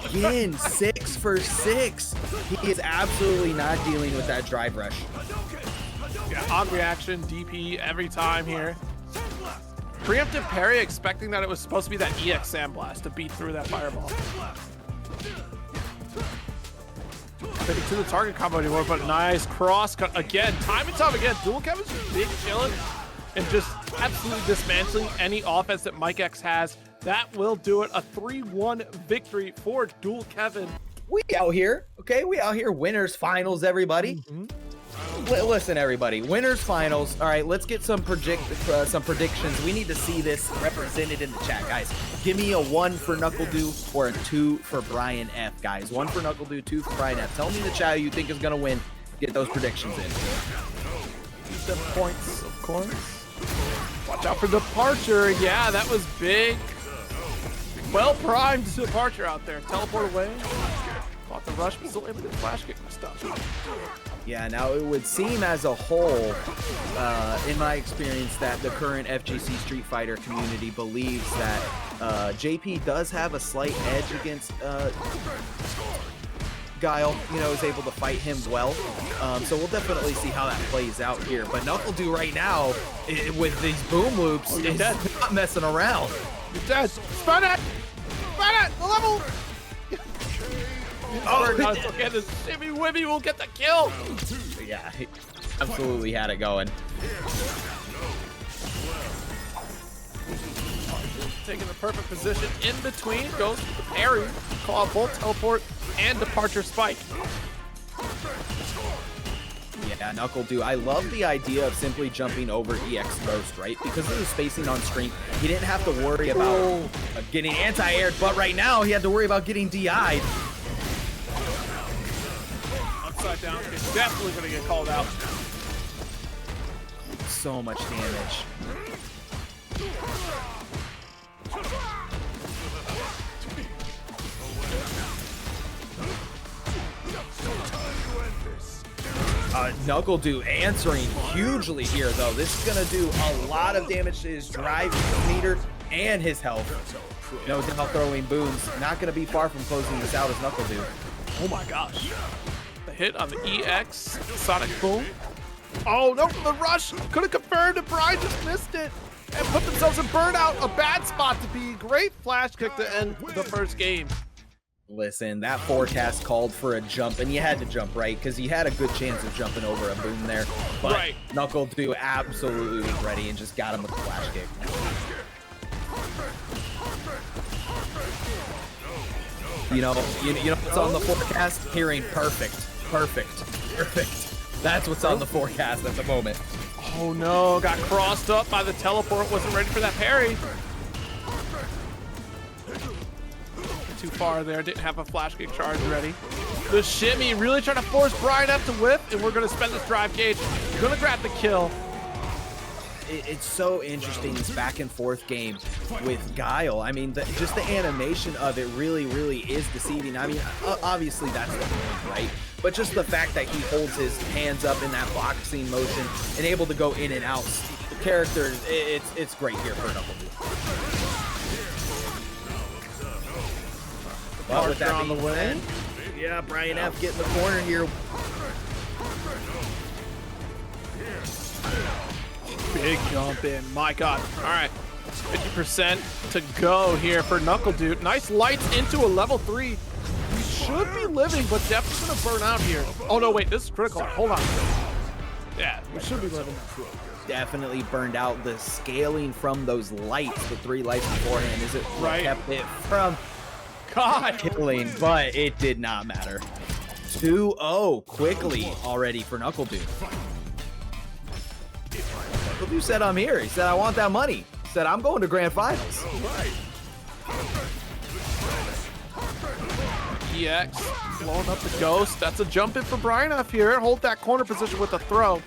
Again, 6 for 6. He is absolutely not dealing with that drive rush. Yeah, on reaction, DP every time here. Preemptive parry, expecting that it was supposed to be that EX Sandblast to beat through that fireball. Take it to the target combo anymore, but nice cross cut again. Time and time again, Dual Kevin's just big chilling and just absolutely dismantling any offense that Mikex has. That will do it. A 3-1 victory for Dual Kevin. We out here, okay? We out here. Winners finals, everybody. Listen, everybody. Winners finals. All right, let's get some predictions. We need to see this represented in the chat, guys. Give me a 1 for NuckleDu or a 2 for Bryan F, guys. 1 for NuckleDu, 2 for Bryan F. Tell me in the chat who you think is gonna win. Get those predictions in. Keep them points, of course. Watch out for departure. Yeah, that was big. Well-primed departure out there. Teleport away. Caught the rush, but still able to flash kick my stuff. Yeah, now it would seem as a whole, in my experience, that the current FGC Street Fighter community believes that JP does have a slight edge against Guile, you know, is able to fight him well. So we'll definitely see how that plays out here. But NuckleDu right now, with these boom loops, is not messing around. You're dead. Spun it! Spun it! The level! Oh, okay, the shimmy wimmy will get the kill. Yeah, he absolutely had it going. Taking the perfect position in between, goes for the parry, call out both teleport and departure spike. Yeah, NuckleDu, I love the idea of simply jumping over EX most, right? Because of the spacing on screen, he didn't have to worry about getting anti-aired, but right now he had to worry about getting DI'd. Upside down, it's definitely going to get called out. So much damage. NuckleDu answering hugely here, though. This is going to do a lot of damage to his drive meter and his health. No doubt throwing booms. Not going to be far from closing this out as NuckleDu. Oh my gosh. The hit on the EX Sonic Boom. Oh no, the rush could have confirmed and Bryan just missed it. and put themselves in burnout. A bad spot to be. Great flash kick to end the first game. Listen, that forecast called for a jump, and you had to jump, right? Because you had a good chance of jumping over a boom there. But Right. NuckleDu absolutely was ready and just got him with the flash kick. You know what's on the forecast? Hearing perfect. That's what's on the forecast at the moment. Oh no, got crossed up by the teleport. Wasn't ready for that parry. Too far there, didn't have a flash kick charge ready. The shimmy really trying to force Bryan up to whip, and we're gonna spend this drive gauge. We're gonna grab the kill. It's so interesting, this back and forth game with Guile. I mean, just the animation of it really is deceiving. I mean, obviously that's the point, right? But just the fact that he holds his hands up in that boxing motion and able to go in and out. The character, it's great here for NuckleDu. But with that on the being way. said, yeah, Bryan F getting the corner here. Big jump in, my God. All right, 50% to go here for NuckleDu. Nice lights into a level 3. We should be living, but definitely gonna burn out here. Oh no, wait, this is critical. Hold on. Yeah, we should be living. Definitely burned out. The scaling from those lights, the 3 lights beforehand, is it what Right. kept it from God. killing, but it did not matter. 2-0 quickly already for NuckleDu. NuckleDu said, I'm here. He said, I want that money. He said, I'm going to grand finals. EX blowing up the ghost. That's a jump in for Bryan F here. Hold that corner position with a throw.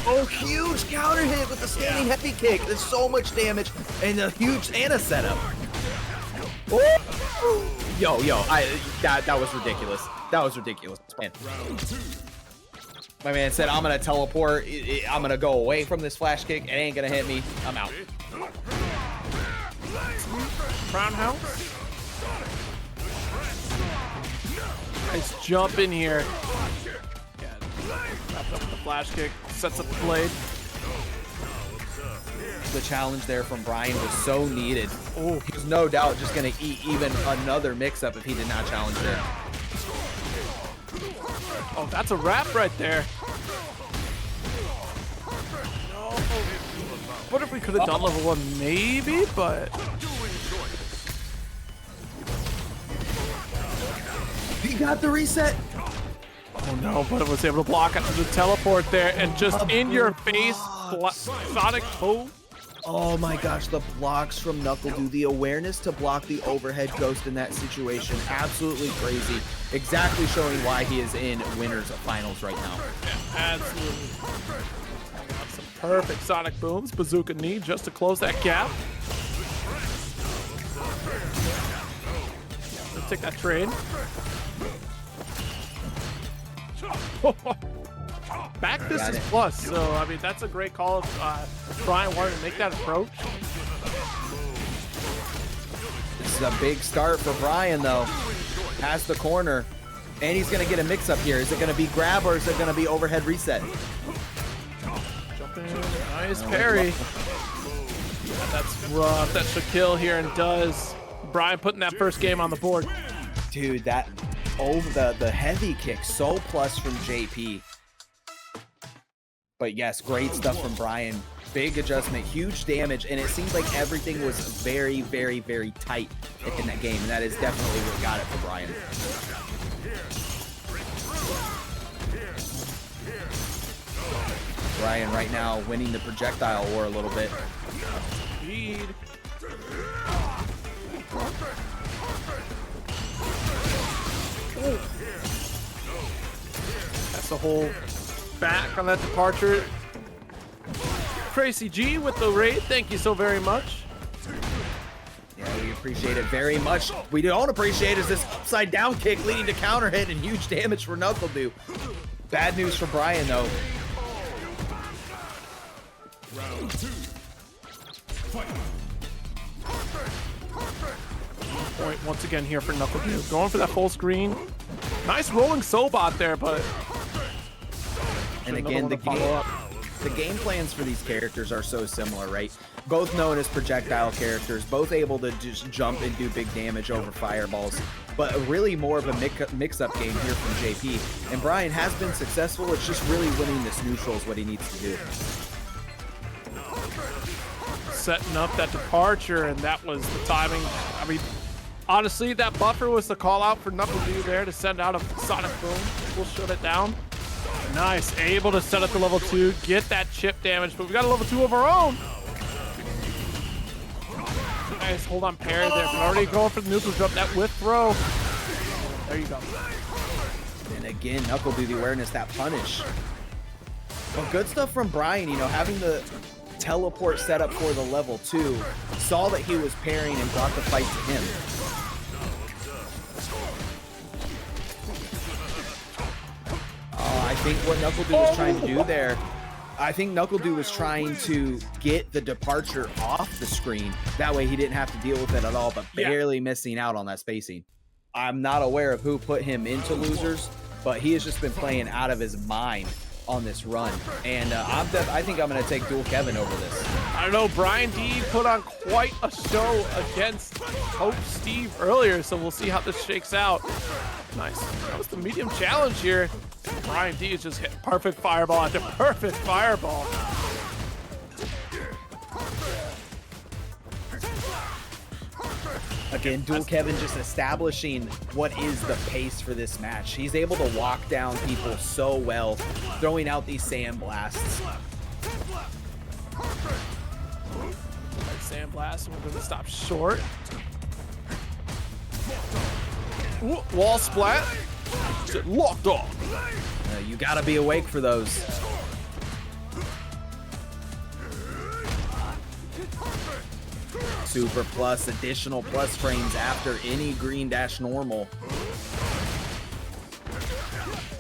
Oh, huge counter hit with the standing heavy kick. There's so much damage and a huge Anna setup. Oh. Yo, that was ridiculous. That was ridiculous. Man. My man said, I'm gonna teleport. I'm gonna go away from this flash kick. It ain't gonna hit me. I'm out. Roundhouse. Nice jump in here. Yeah, wrapped up with the flash kick. Sets up the blade. The challenge there from Bryan was so needed. Oh, He was no doubt just gonna eat even another mix-up if he did not challenge there. oh, that's a wrap right there. No. What if we could have done level 1? Maybe, but He got the reset. oh no, but it was able to block after the teleport there and just in your face, Sonic boom. Oh my gosh, the blocks from NuckleDu, the awareness to block the overhead ghost in that situation, absolutely crazy. Exactly showing why he is in winners of finals right now. Absolutely. Some perfect Sonic booms, bazooka knee just to close that gap. Let's take that trade. Back distance plus, so I mean that's a great call if Bryan wanted to make that approach. This is a big start for Bryan though. Past the corner, and he's gonna get a mix-up here. Is it gonna be grab or is it gonna be overhead reset? Jump in, nice parry. Yeah, that's rough. That should kill here and does. Bryan putting that first game on the board. Dude, that over the heavy kick, so plus from JP. But yes, great stuff from Bryan. Big adjustment, huge damage, and it seems like everything was very tight in that game, and that is definitely what got it for Bryan. Bryan right now winning the projectile war a little bit. Speed. That's the whole back on that departure. Crazy G with the raid. Thank you so very much. Yeah, we appreciate it very much. We don't appreciate is this upside down kick leading to counter hit and huge damage for NuckleDu. Bad news for Bryan though. Round 2. Fight. Point once again here for NuckleDu. Going for that full screen. Nice rolling Sobot there, but And again, the follow up. the game plans for these characters are so similar, right? Both known as projectile characters, both able to just jump and do big damage over fireballs, but really more of a mix-up game here from JP. And Bryan has been successful. It's just really winning this neutral is what he needs to do. Setting up that departure, and that was the timing. I mean, honestly, that buffer was the call out for NuckleDu there to send out a Sonic Boom. We'll shut it down. Nice, able to set up the level 2, get that chip damage, but we got a level 2 of our own. Nice, hold on parry there, but already going for the neutral jump, that whiff throw. There you go. And again, NuckleDu, the awareness, that punish. Well, good stuff from Bryan, you know, having the teleport set up for the level 2, saw that he was parrying and brought the fight to him. I think what NuckleDu was trying to do there, I think NuckleDu was trying to get the departure off the screen. That way he didn't have to deal with it at all, but barely missing out on that spacing. I'm not aware of who put him into losers, but he has just been playing out of his mind on this run. And I think I'm going to take Dual Kevin over this. I don't know, Bryan-D put on quite a show against Hope Steve earlier, so we'll see how this shakes out. Nice. That was the medium challenge here. Bryan-D is just hitting perfect fireball after perfect fireball. Again, Dual Kevin just establishing what is the pace for this match. He's able to walk down people so well, throwing out these sand blasts. Sand blast, we're going to stop short. Ooh, wall splat. Locked off. You gotta be awake for those. Super plus, additional plus frames after any green dash normal.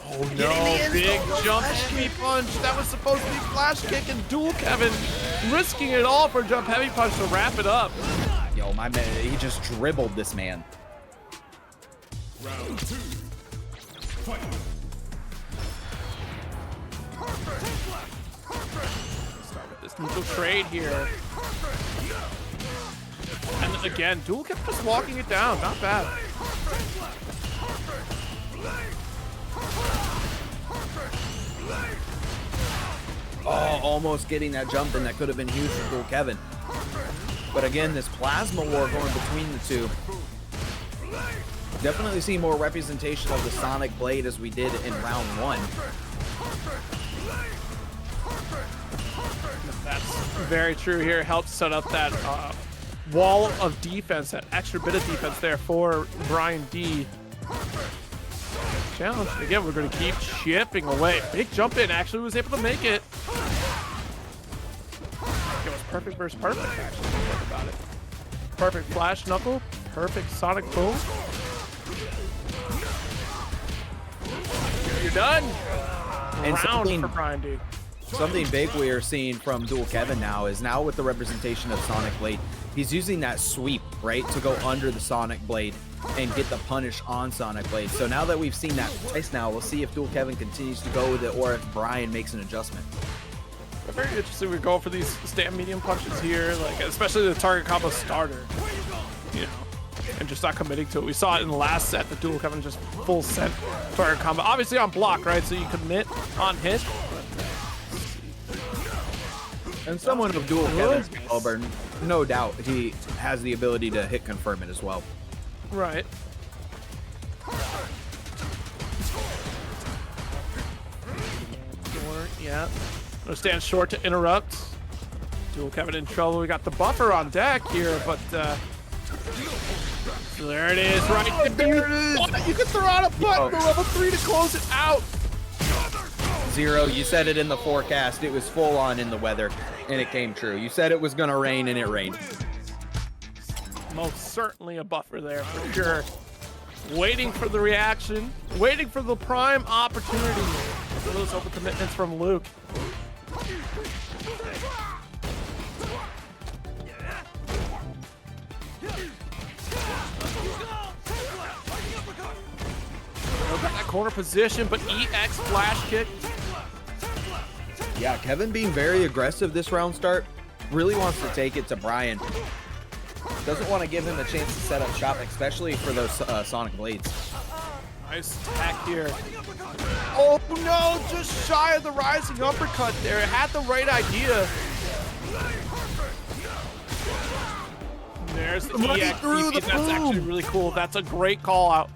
Oh no, big jump heavy punch. That was supposed to be flash kick, and Dual Kevin risking it all for jump heavy punch to wrap it up. Yo, my man, he just dribbled this man. Round 2. Fight. Start with this neutral trade here. And again, Dual kept just walking it down. Not bad. Oh, almost getting that jump in. That could have been huge for Dual Kevin. But again, this plasma war going between the two. Definitely see more representation of the Sonic Blade as we did in round 1. That's very true here. Helps set up that wall of defense, that extra bit of defense there for Bryan-D. Challenge. Again, we're going to keep chipping away. Big jump in. Actually was able to make it. It was perfect versus perfect, actually. Think about it. Perfect flash knuckle. Perfect sonic boom. You're done. And round for Bryan-D. Something big we are seeing from Dual Kevin now is now with the representation of Sonic Blade, he's using that sweep, right, to go under the Sonic Blade and get the punish on Sonic Blade. So now that we've seen that twice now, we'll see if Dual Kevin continues to go with it or if Bryan makes an adjustment. Very interesting. We're going for these stand medium punches here, like especially the target combo starter, you know, and just not committing to it. We saw it in the last set, the Dual Kevin just full set target combo, obviously on block, right? So you commit on hit. And someone of Dual Kevin's caliber, no doubt he has the ability to hit confirm it as well. Right. Yeah. No stand short to interrupt. Dual Kevin in trouble. We got the buffer on deck here, but so there it is, right there. It is. You can throw out a button for level 3 to close it out. Zero, you said it in the forecast. It was full on in the weather, and it came true. You said it was going to rain, and it rained. Most certainly a buffer there for sure. Waiting for the reaction, waiting for the prime opportunity. For those overcommitments from Luke. Got that corner position, but EX flash kick. Yeah, Kevin being very aggressive this round start. Really wants to take it to Bryan. Doesn't want to give him a chance to set up shop, especially for those Sonic Blades. Nice attack here. Oh no, just shy of the rising uppercut there. It had the right idea. There's the EX. That's actually really cool. That's a great call out.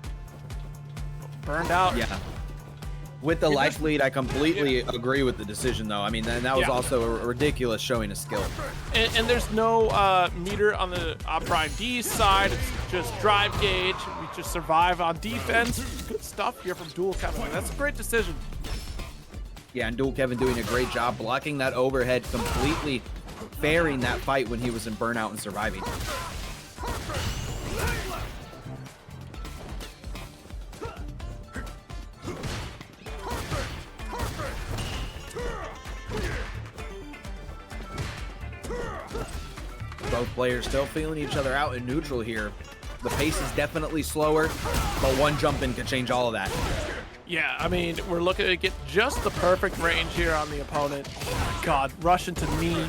Burned out. Yeah. With the life lead, I completely agree with the decision, though. I mean, that was also a ridiculous showing of skill. And there's no meter on the Bryan-D's side. It's just drive gauge. We just survive on defense. Good stuff here from Dual Kevin. That's a great decision. Yeah, and Dual Kevin doing a great job blocking that overhead, completely fairing that fight when he was in burnout and surviving. Both players still feeling each other out in neutral here. The pace is definitely slower, but one jump in could change all of that. Yeah, I mean, we're looking to get just the perfect range here on the opponent. Oh my god, rush into knee.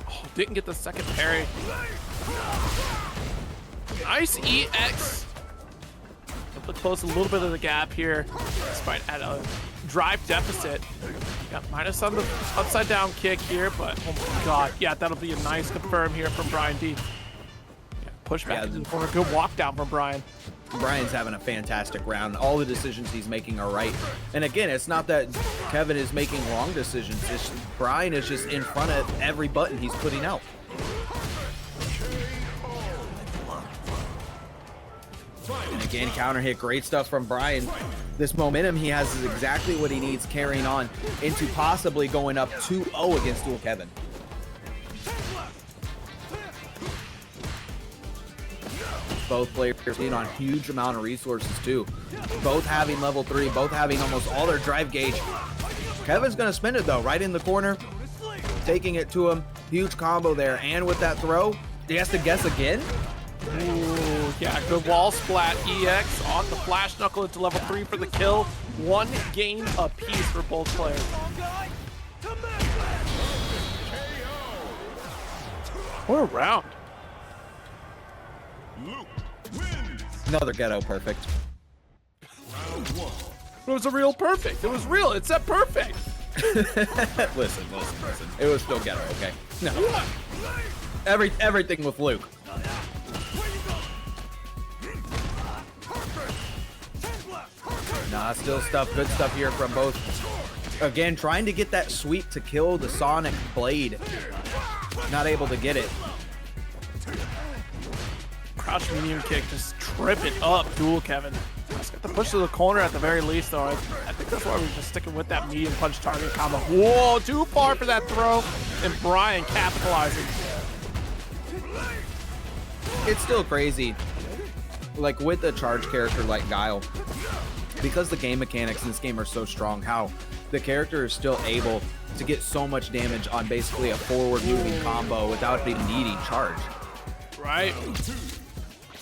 Oh, didn't get the second parry. Nice EX. Able to close a little bit of the gap here, despite at a drive deficit. Got minus on the upside down kick here, but oh my god. Yeah, that'll be a nice confirm here from Bryan-D. Yeah, push back into the corner. Good walk down from Bryan. Bryan's having a fantastic round. All the decisions he's making are right. And again, it's not that Kevin is making wrong decisions. It's Bryan is just in front of every button he's putting out. And again, counter hit. Great stuff from Bryan. This momentum he has is exactly what he needs carrying on into possibly going up 2-0 against Dual Kevin. Both players being on huge amount of resources too. Both having level 3, both having almost all their drive gauge. Kevin's gonna spin it though, right in the corner, taking it to him. Huge combo there, and with that throw, he has to guess again. Ooh, yeah, good wall splat. EX on the flash knuckle into level 3 for the kill. One game apiece for both players. What a round. Another ghetto perfect. It was a real perfect. It was real. It's that perfect. listen. It was still ghetto, okay? No. Everything with Luke. Nah, still stuff. Good stuff here from both. Again, trying to get that sweep to kill the Sonic Blade. Not able to get it. Crouch medium kick, just trip it up, Dual Kevin. Just got the push to the corner at the very least, though. I think that's why we're just sticking with that medium punch target combo. Whoa, too far for that throw. And Bryan capitalizing. It's still crazy. Like with a charge character like Guile, because the game mechanics in this game are so strong, how the character is still able to get so much damage on basically a forward moving combo without even needing charge. Right.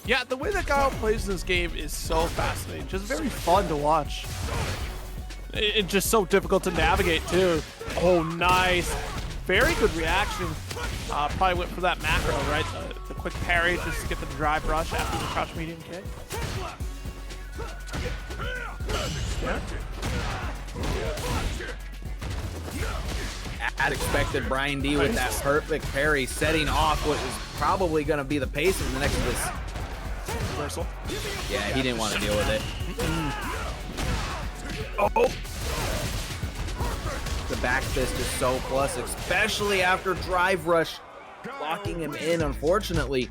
Yeah, the way that Guile plays this game is so fascinating. Just very fun to watch. It's just so difficult to navigate, too. Oh, nice. Very good reaction. Probably went for that macro, right? The quick parry just to get the drive rush after the crouch medium kick. Yeah. As expected, Bryan-D with that perfect parry, setting off what is probably going to be the pace of the next of this. Reversal. Yeah, he didn't want to deal with it. Oh! The back fist is so plus, especially after drive rush, locking him in. Unfortunately,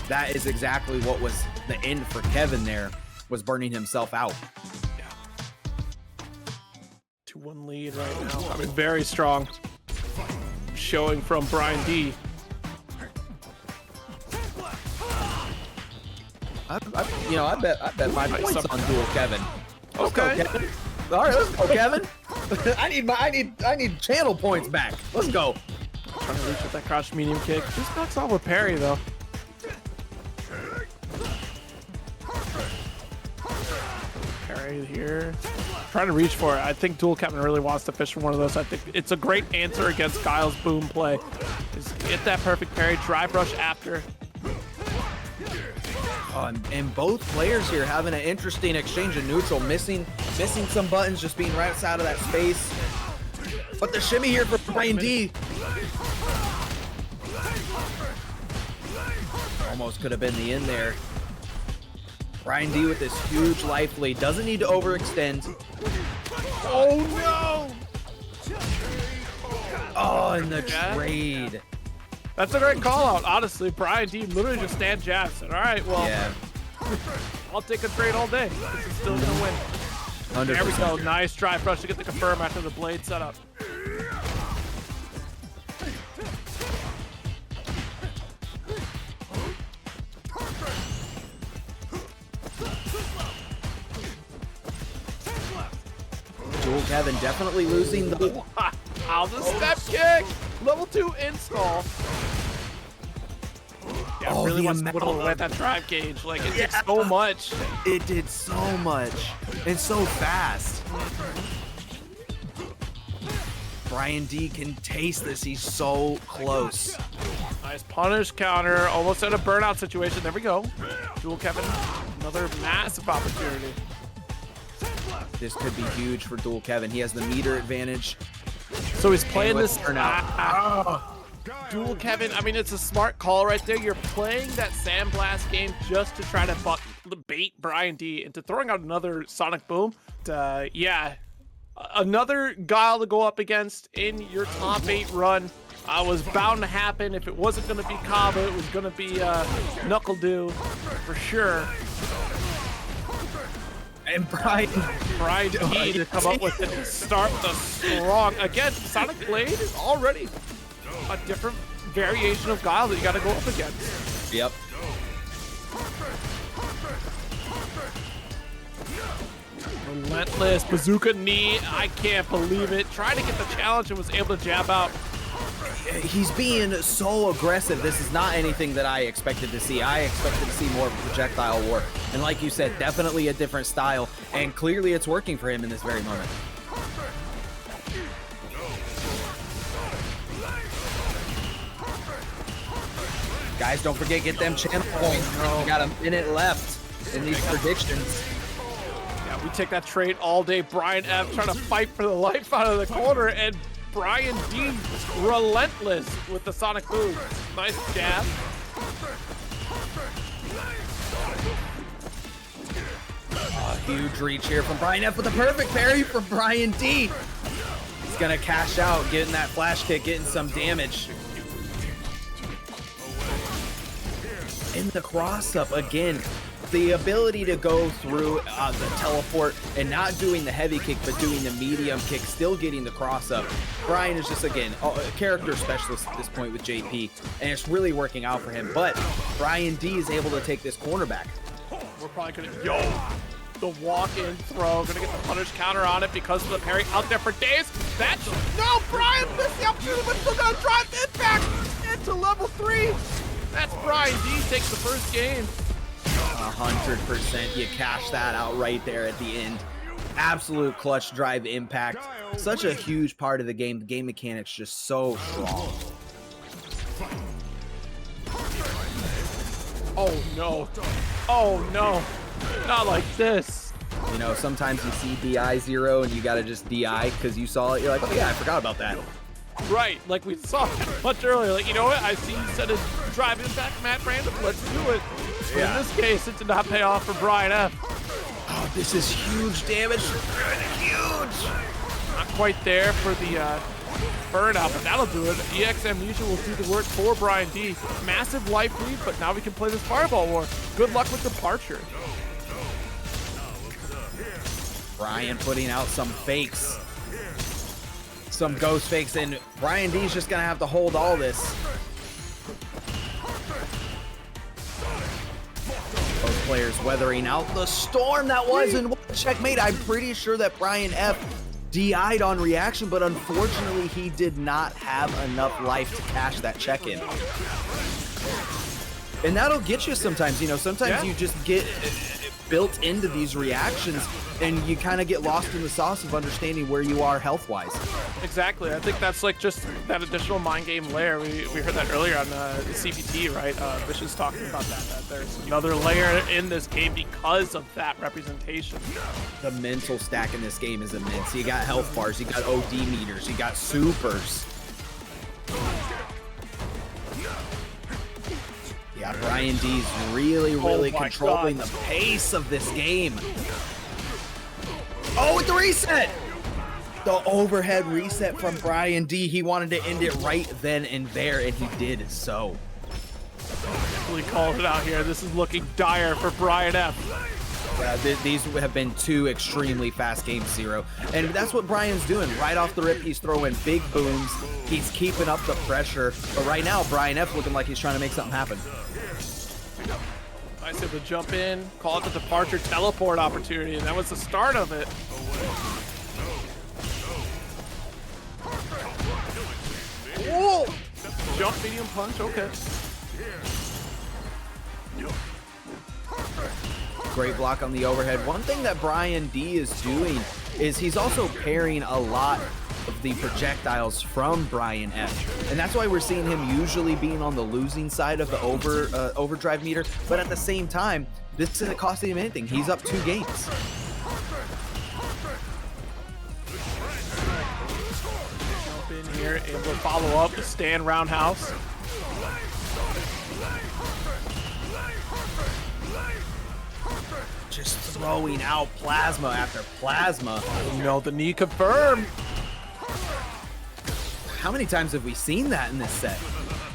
that is exactly what was the end for Kevin there, was burning himself out. 2-1 lead right now. I mean, very strong showing from Bryan-D. I bet my points on Dual Kevin. Let's Okay. go, Kevin. All right, let's go, Kevin. I need channel points back. Let's go. Trying to reach with that crouch medium kick. Just knocks off with parry though. Parry here. trying to reach for it. I think Dual Kevin really wants to fish for one of those. I think it's a great answer against Guile's boom play. Just get that perfect parry, drive rush after. And both players here having an interesting exchange in neutral, missing some buttons, just being right outside of that space. But the shimmy here for Bryan-D. Almost could have been the end there. Bryan-D with this huge life lead. Doesn't need to overextend. Oh no! Oh, and the trade. That's a great call out, honestly. Bryan-D literally just stand jab. Said, all right, well, Yeah. I'll take a trade all day. This is still gonna win. 100%. There we go. Nice drive rush to get the confirm after the blade setup. Dual Kevin definitely losing the... Wow, the step kick! Level 2 install. Yeah, Oh, really the wants to amount whittle away at that drive gauge. Like, it did so much. It did so much. And so fast. Bryan-D can taste this. He's so close. Nice punish counter. Almost at a burnout situation. There we go. Dual Kevin, another massive opportunity. This could be huge for Dual Kevin. He has the meter advantage. So he's playing this burnout. Dual Kevin. I mean, it's a smart call right there. You're playing that Sandblast game just to try to bait Bryan-D into throwing out another Sonic Boom. Yeah, another Guile to go up against in your top 8 run. Was bound to happen. If it wasn't going to be Kaba, it was going to be NuckleDu for sure. And Bryan-D to come up with it and start the strong. Again, Sonic Blade is already a different variation of Guile that you got to go up against. Yep. Relentless bazooka knee. I can't believe it. Tried to get the challenge and was able to jab out. He's being so aggressive. This is not anything that I expected to see. I expected to see more of a projectile war. And like you said, definitely a different style. And clearly it's working for him in this very moment. Guys, don't forget, get them channel points. We got a minute left in these predictions. Yeah, we take that trade all day. Brian F trying to fight for the life out of the corner, and Bryan-D relentless with the Sonic Boom. Nice jab. Huge reach here from Brian F with a perfect parry from Bryan-D. He's gonna cash out, getting that flash kick, getting some damage. In the cross up again, the ability to go through the teleport and not doing the heavy kick, but doing the medium kick, still getting the cross up. Brian is just, again, a character specialist at this point with JP, and it's really working out for him. But Bryan-D is able to take this corner back. We're probably gonna, the walk-in throw, gonna get the punish counter on it because of the parry out there for days. That's, no, Brian missed the opportunity, but still gonna drive it back into level 3. That's Bryan-D takes the first game. 100%. You cash that out right there at the end. Absolute clutch drive impact. Such a huge part of the game. The game mechanics just so strong. Oh no. Oh no. Not like this. You know, sometimes you see DI 0 and you gotta just DI because you saw it. You're like, oh yeah, I forgot about that. Right, like we saw much earlier. Like, you know what? I see you said a drive impact, Matt Random. Let's do it. Yeah. In this case, it did not pay off for Brian F. Oh, this is huge damage. Huge. Not quite there for the burnout, but that'll do it. EX Amnesia will do the work for Bryan-D. Massive life lead, but now we can play this Fireball War. Good luck with Departure. Brian putting out some fakes. Some ghost fakes, and Bryan-D's just gonna have to hold all this. Both players weathering out the storm that was, and what a checkmate. I'm pretty sure that Brian F DI'd on reaction, but unfortunately he did not have enough life to cash that check-in. And that'll get you sometimes, you know, sometimes you just get built into these reactions, and you kind of get lost in the sauce of understanding where you are health-wise. Exactly. I think that's like just that additional mind game layer. We heard that earlier on the CPT, right? Vicious talking about that there's another layer in this game because of that representation. The mental stack in this game is immense. You got health bars, you got OD meters, you got supers. Yeah, Bryan-D's really controlling the pace of this game. Oh, with the reset! The overhead reset from Bryan-D. He wanted to end it right then and there, and he did so. Definitely called it out here. This is looking dire for Brian F. These have been two extremely fast games, Zero. And that's what Brian's doing. Right off the rip, he's throwing big booms. He's keeping up the pressure. But right now, Brian F looking like he's trying to make something happen. Nice able to jump in, call it the departure teleport opportunity, and that was the start of it. Whoa! Jump medium punch, okay. Great block on the overhead. One thing that Bryan-D is doing is he's also parrying a lot of the projectiles from Brian F. And that's why we're seeing him usually being on the losing side of the overdrive meter. But at the same time, this isn't costing him anything. He's up 2 games. Jump in here, able to follow up the stand roundhouse. Just throwing out plasma after plasma. No, the knee confirmed. How many times have we seen that in this set?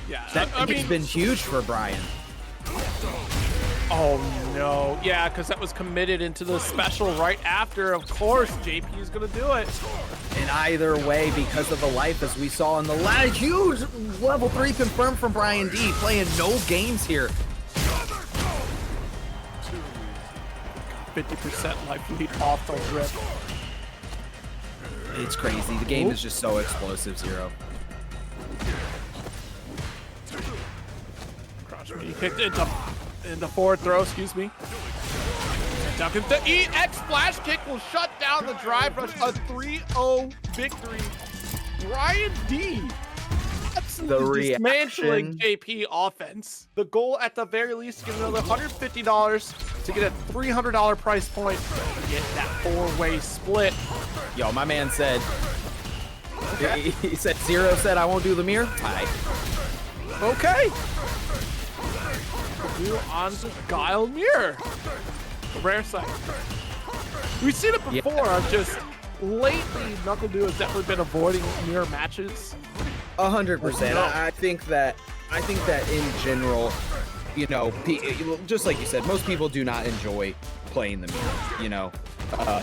Yeah, It's been huge for Brian. Oh no, yeah, because that was committed into the special right after. Of course, JP is gonna do it. And either way, because of the life, as we saw in the last huge level 3 confirmed from Bryan-D, playing no games here. 50% life lead off the rip. It's crazy. The game is just so explosive, Zero. Crouch me kicked into forward throw, excuse me. Down to the EX flash kick will shut down the drive rush. A 3-0 victory. Bryan-D absolutely dismantling JP offense. The goal at the very least, get another $150 to get a $300 price point to get that 4-way split. Yo, my man said, he said, Zero said, I won't do the mirror. Hi. Okay. We're on the Guile mirror. A rare sight. We've seen it before. Just lately, NuckleDu has definitely been avoiding mirror matches. 100%. I think that in general, you know, just like you said, most people do not enjoy playing the mirror. You know,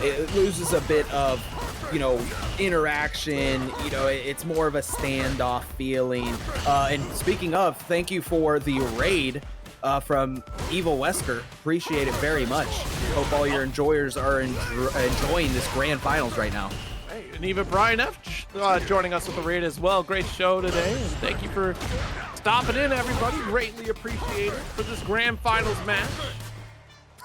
it loses a bit of, you know, interaction. You know, it's more of a standoff feeling. And speaking of, thank you for the raid from Evil Wesker. Appreciate it very much. Hope all your enjoyers are enjoying this grand finals right now. Hey, and even Brian F joining us with the raid as well. Great show today, and thank you for stopping in, everybody. Greatly appreciated for this grand finals match.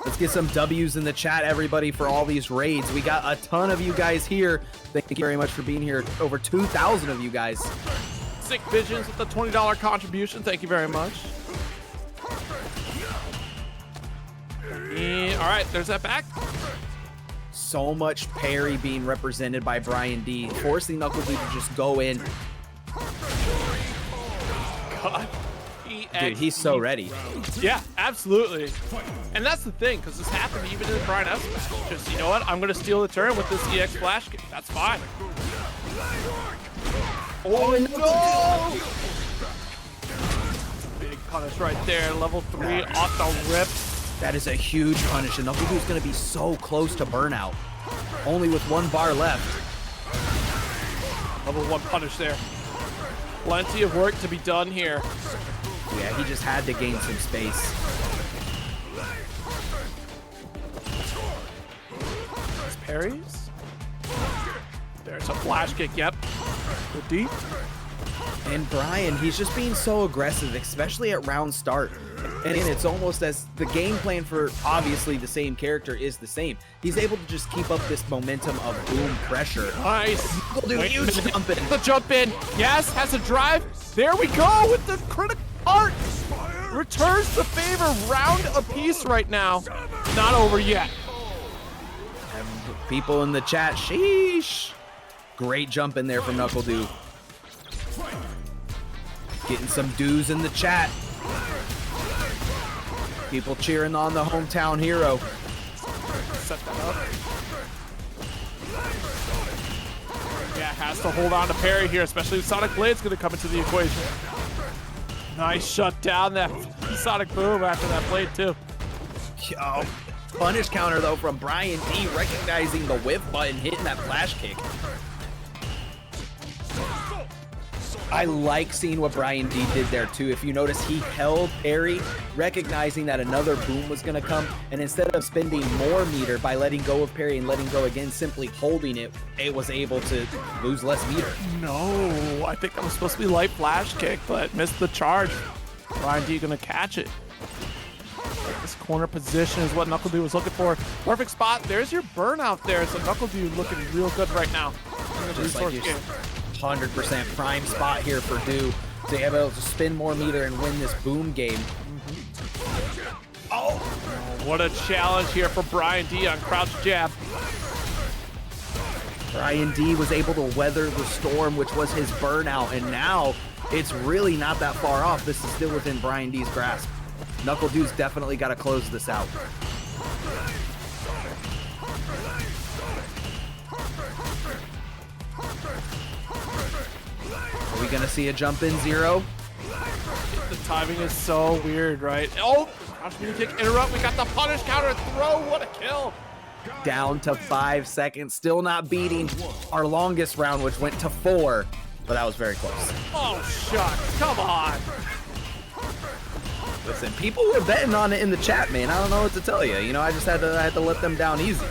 Let's get some W's in the chat, everybody, for all these raids. We got a ton of you guys here. Thank you very much for being here. Over 2,000 of you guys. Sick Visions with the $20 contribution. Thank you very much. And, all right, there's that back. So much parry being represented by Bryan-D, forcing NuckleDu to just go in. God. Dude, he's so ready. Yeah, absolutely. And that's the thing, because this happened even in the Brian F match. Just, you know what? I'm going to steal the turn with this EX flash kick. That's fine. Oh, no! Big punish right there. Level 3 off the rip. That is a huge punish, and NuckleDu's going to be so close to burnout. Only with 1 bar left. Level 1 punish there. Plenty of work to be done here. Yeah, he just had to gain some space. Nice parries. There's a flash kick, yep. Go deep. And Bryan, he's just being so aggressive, especially at round start. And it's almost as the game plan for obviously the same character is the same. He's able to just keep up this momentum of boom pressure. Nice. Huge jump in. The jump in. Yes, has a drive. There we go with the critical art. Returns the favor. Round apiece right now. Not over yet. And people in the chat, sheesh. Great jump in there from NuckleDu. Getting some dues in the chat. People cheering on the hometown hero. Set that up. Yeah, has to hold on to parry here, especially if Sonic Blade's going to come into the equation. Nice shut down that Sonic Boom after that blade too. Yo, punish counter though from Bryan-D, recognizing the whiff button, hitting that flash kick. I like seeing what Bryan-D did there too. If you notice, he held parry, recognizing that another boom was gonna come, and instead of spending more meter by letting go of parry and letting go again, simply holding it, it was able to lose less meter. No, I think that was supposed to be light flash kick, but missed the charge. Bryan-D gonna catch it. This corner position is what NuckleDu was looking for. Perfect spot. There's your burnout there. So NuckleDu looking real good right now in the Just resource like game. 100% prime spot here for Du to be able to spin more meter and win this boom game. Oh, what a challenge here for Bryan-D on crouch jab. Bryan-D was able to weather the storm, which was his burnout, and now it's really not that far off. This is still within Bryan-D's grasp. NuckleDu's definitely got to close this out. Are we going to see a jump in zero? The timing is so weird, right? Oh, crouch mini kick, interrupt. We got the punish counter throw. What a kill. Down to 5 seconds. Still not beating our longest round, which went to 4. But that was very close. Oh, shucks. Come on. Listen, people were betting on it in the chat, man. I don't know what to tell you. You know, I had to let them down easy.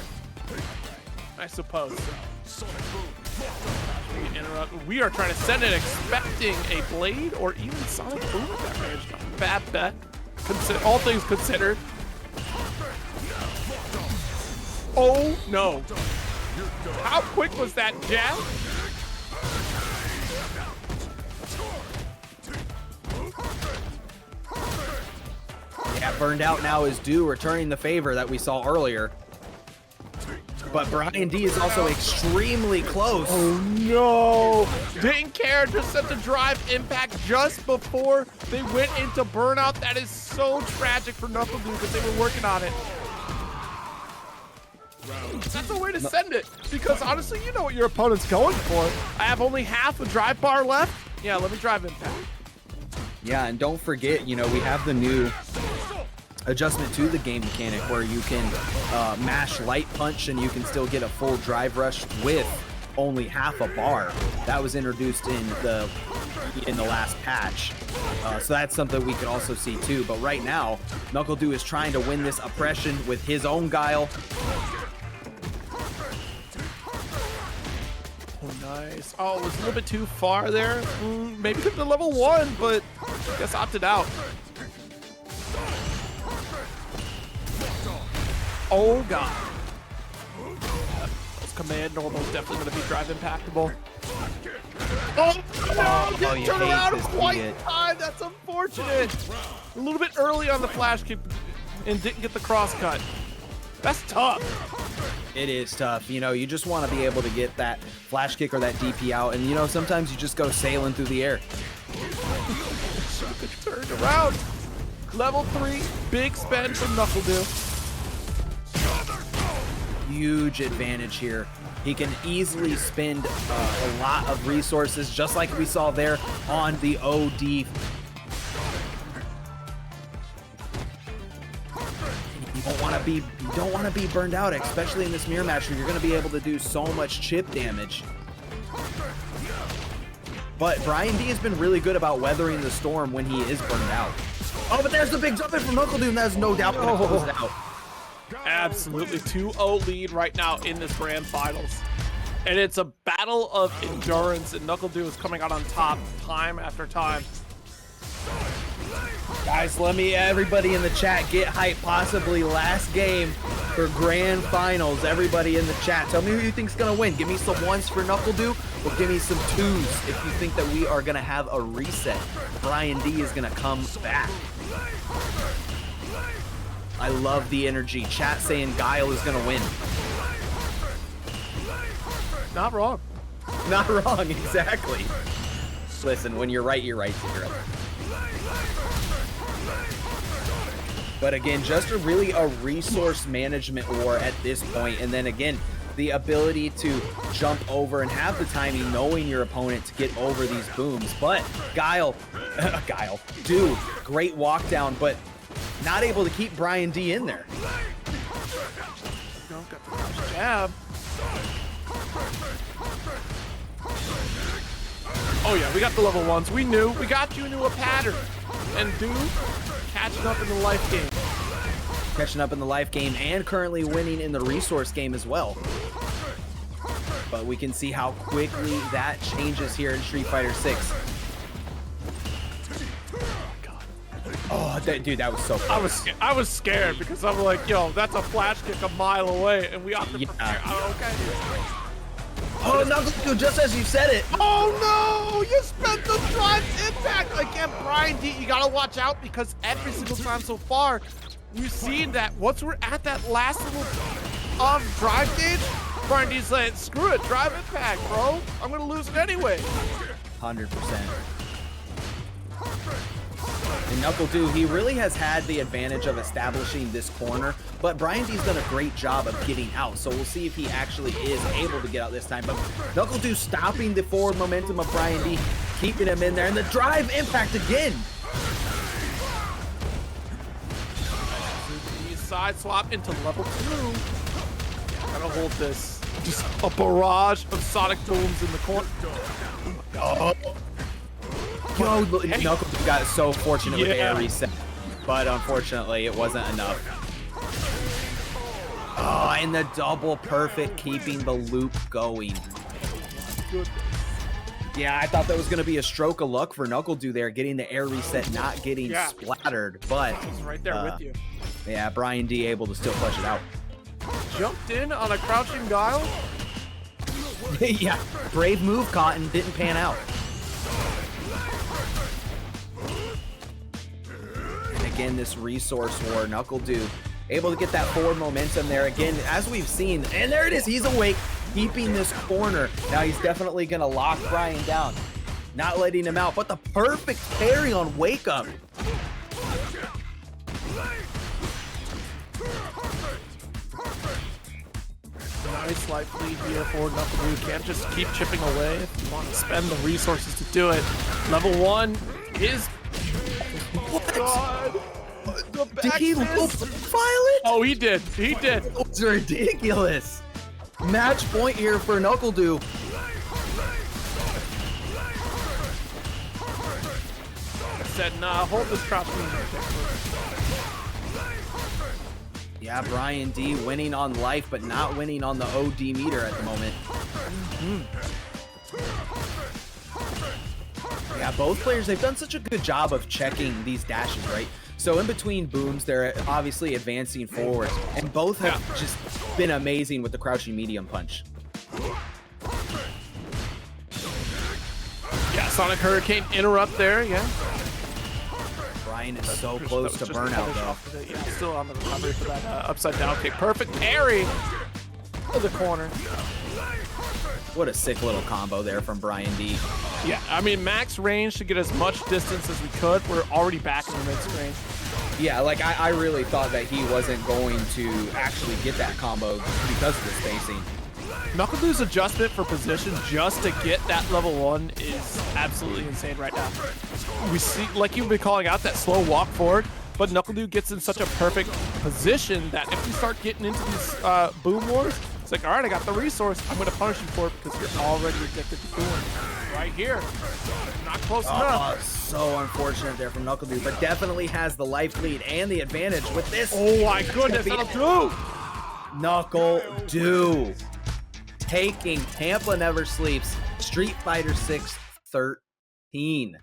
I suppose so. Interrupt. We are trying to send it expecting a blade or even Sonic Boom at that range. Not a bad bet. All things considered. Oh no. How quick was that jab? Yeah, burned out now is Du, returning the favor that we saw earlier. But Bryan-D is also extremely close. Oh no! Didn't care, just sent the drive impact just before they went into burnout. That is so tragic for NuckleDu because they were working on it. That's the way to send it, because honestly, you know what your opponent's going for. I have only half a drive bar left. Yeah, let me drive impact. Yeah, and don't forget, you know, we have the new adjustment to the game mechanic where you can mash light punch and you can still get a full drive rush with only half a bar. That was introduced in the last patch. So that's something we could also see too. But right now, NuckleDu is trying to win this oppression with his own Guile. Oh, nice. Oh, it was a little bit too far there. Maybe could have level 1, but I guess opted out. Oh god. Those command normals definitely going to be drive impactable. Oh no! Didn't turn around quite in time. That's unfortunate. A little bit early on the flash kick and didn't get the cross cut. That's tough. It is tough. You know, you just want to be able to get that flash kick or that DP out, and you know, sometimes you just go sailing through the air. Turned around. Level 3, big spend from NuckleDu. Huge advantage here. He can easily spend a lot of resources, just like we saw there on the OD. You don't want to be burned out, especially in this mirror match where you're going to be able to do so much chip damage. But Bryan-D has been really good about weathering the storm when he is burned out. Oh, but there's the big jump in from NuckleDu, and that's no doubt going to close it out. Absolutely 2-0 lead right now in this grand finals. And it's a battle of endurance, and NuckleDu is coming out on top time after time. Guys, everybody in the chat get hype. Possibly last game for grand finals. Everybody in the chat, tell me who you think's gonna win. Give me some ones for NuckleDu, or give me some twos if you think that we are gonna have a reset. Bryan-D is gonna come back. I love the energy. Chat saying Guile is gonna win. Not wrong. Not wrong, exactly. Listen, when you're right, Zero. But again, just a resource management war at this point. And then again, the ability to jump over and have the timing, knowing your opponent to get over these booms. But Guile, dude, great walk down, but not able to keep Bryan-D in there. Got the crouch jab. Oh yeah, we got the level ones. We got you into a pattern. And dude, catching up in the life game. Catching up in the life game and currently winning in the resource game as well. But we can see how quickly that changes here in Street Fighter 6. Oh, dude, that was so close. I was scared because I'm like, yo, that's a flash kick a mile away, and we have to prepare. Oh, okay. Oh, NuckleDu, just as you said it. Oh no! You spent the drive impact again, Bryan-D. You gotta watch out because every single time so far, we've seen that once we're at that last little drive gauge, Bryan-D's like, screw it, drive impact, bro. I'm gonna lose it anyway. 100%. And NuckleDu, he really has had the advantage of establishing this corner, but Bryan-D's done a great job of getting out, so we'll see if he actually is able to get out this time. But NuckleDu stopping the forward momentum of Bryan-D, keeping him in there, and the drive impact again. Side swap into level 2. Gotta hold this. Just a barrage of sonic booms in the corner. Oh. Yo, NuckleDu got so fortunate with the air reset, but unfortunately it wasn't enough. Oh, and the double perfect, keeping the loop going. Yeah, I thought that was going to be a stroke of luck for NuckleDu there, getting the air reset, not getting splattered, but he's right there with you. Yeah, Bryan-D able to still flush it out. Jumped in on a crouching Guile. Yeah, brave move, Cotton, didn't pan out. Again, this resource war, NuckleDu able to get that forward momentum there again, as we've seen, and there it is, he's awake, keeping this corner. Now he's definitely gonna lock Bryan down, not letting him out, but the perfect parry on Wake Up. Nice life lead here for NuckleDu. You can't just keep chipping away if you want to spend the resources to do it. Level 1 is... What? God. Did he low profile it? Oh, he did. He did. It's ridiculous. Match point here for NuckleDu. I said, nah, hold this crouch. Yeah, Bryan-D winning on life, but not winning on the OD meter at the moment. Yeah, both players, they've done such a good job of checking these dashes, right? So in between booms, they're obviously advancing forward, and both have just been amazing with the crouching medium punch. Yeah, Sonic Hurricane interrupt there, yeah. Bryan is so close to burnout, though. Yeah, still on the recovery for that upside down kick. Perfect parry to the corner. What a sick little combo there from Bryan-D. Yeah, I mean, max range to get as much distance as we could. We're already back in the mid-range. Yeah, like I really thought that he wasn't going to actually get that combo because of the spacing. NuckleDu's adjustment for position just to get that level 1 is absolutely insane right now. We see, like you've been calling out, that slow walk forward, but NuckleDu gets in such a perfect position that if we start getting into these boom wars, it's like, all right, I got the resource. I'm going to punish you for it because you're already addicted to boom. Right here. Not close enough. So unfortunate there from NuckleDu, but definitely has the life lead and the advantage with this. Oh my goodness, that'll do. NuckleDu taking Tampa Never Sleeps Street Fighter 6 13.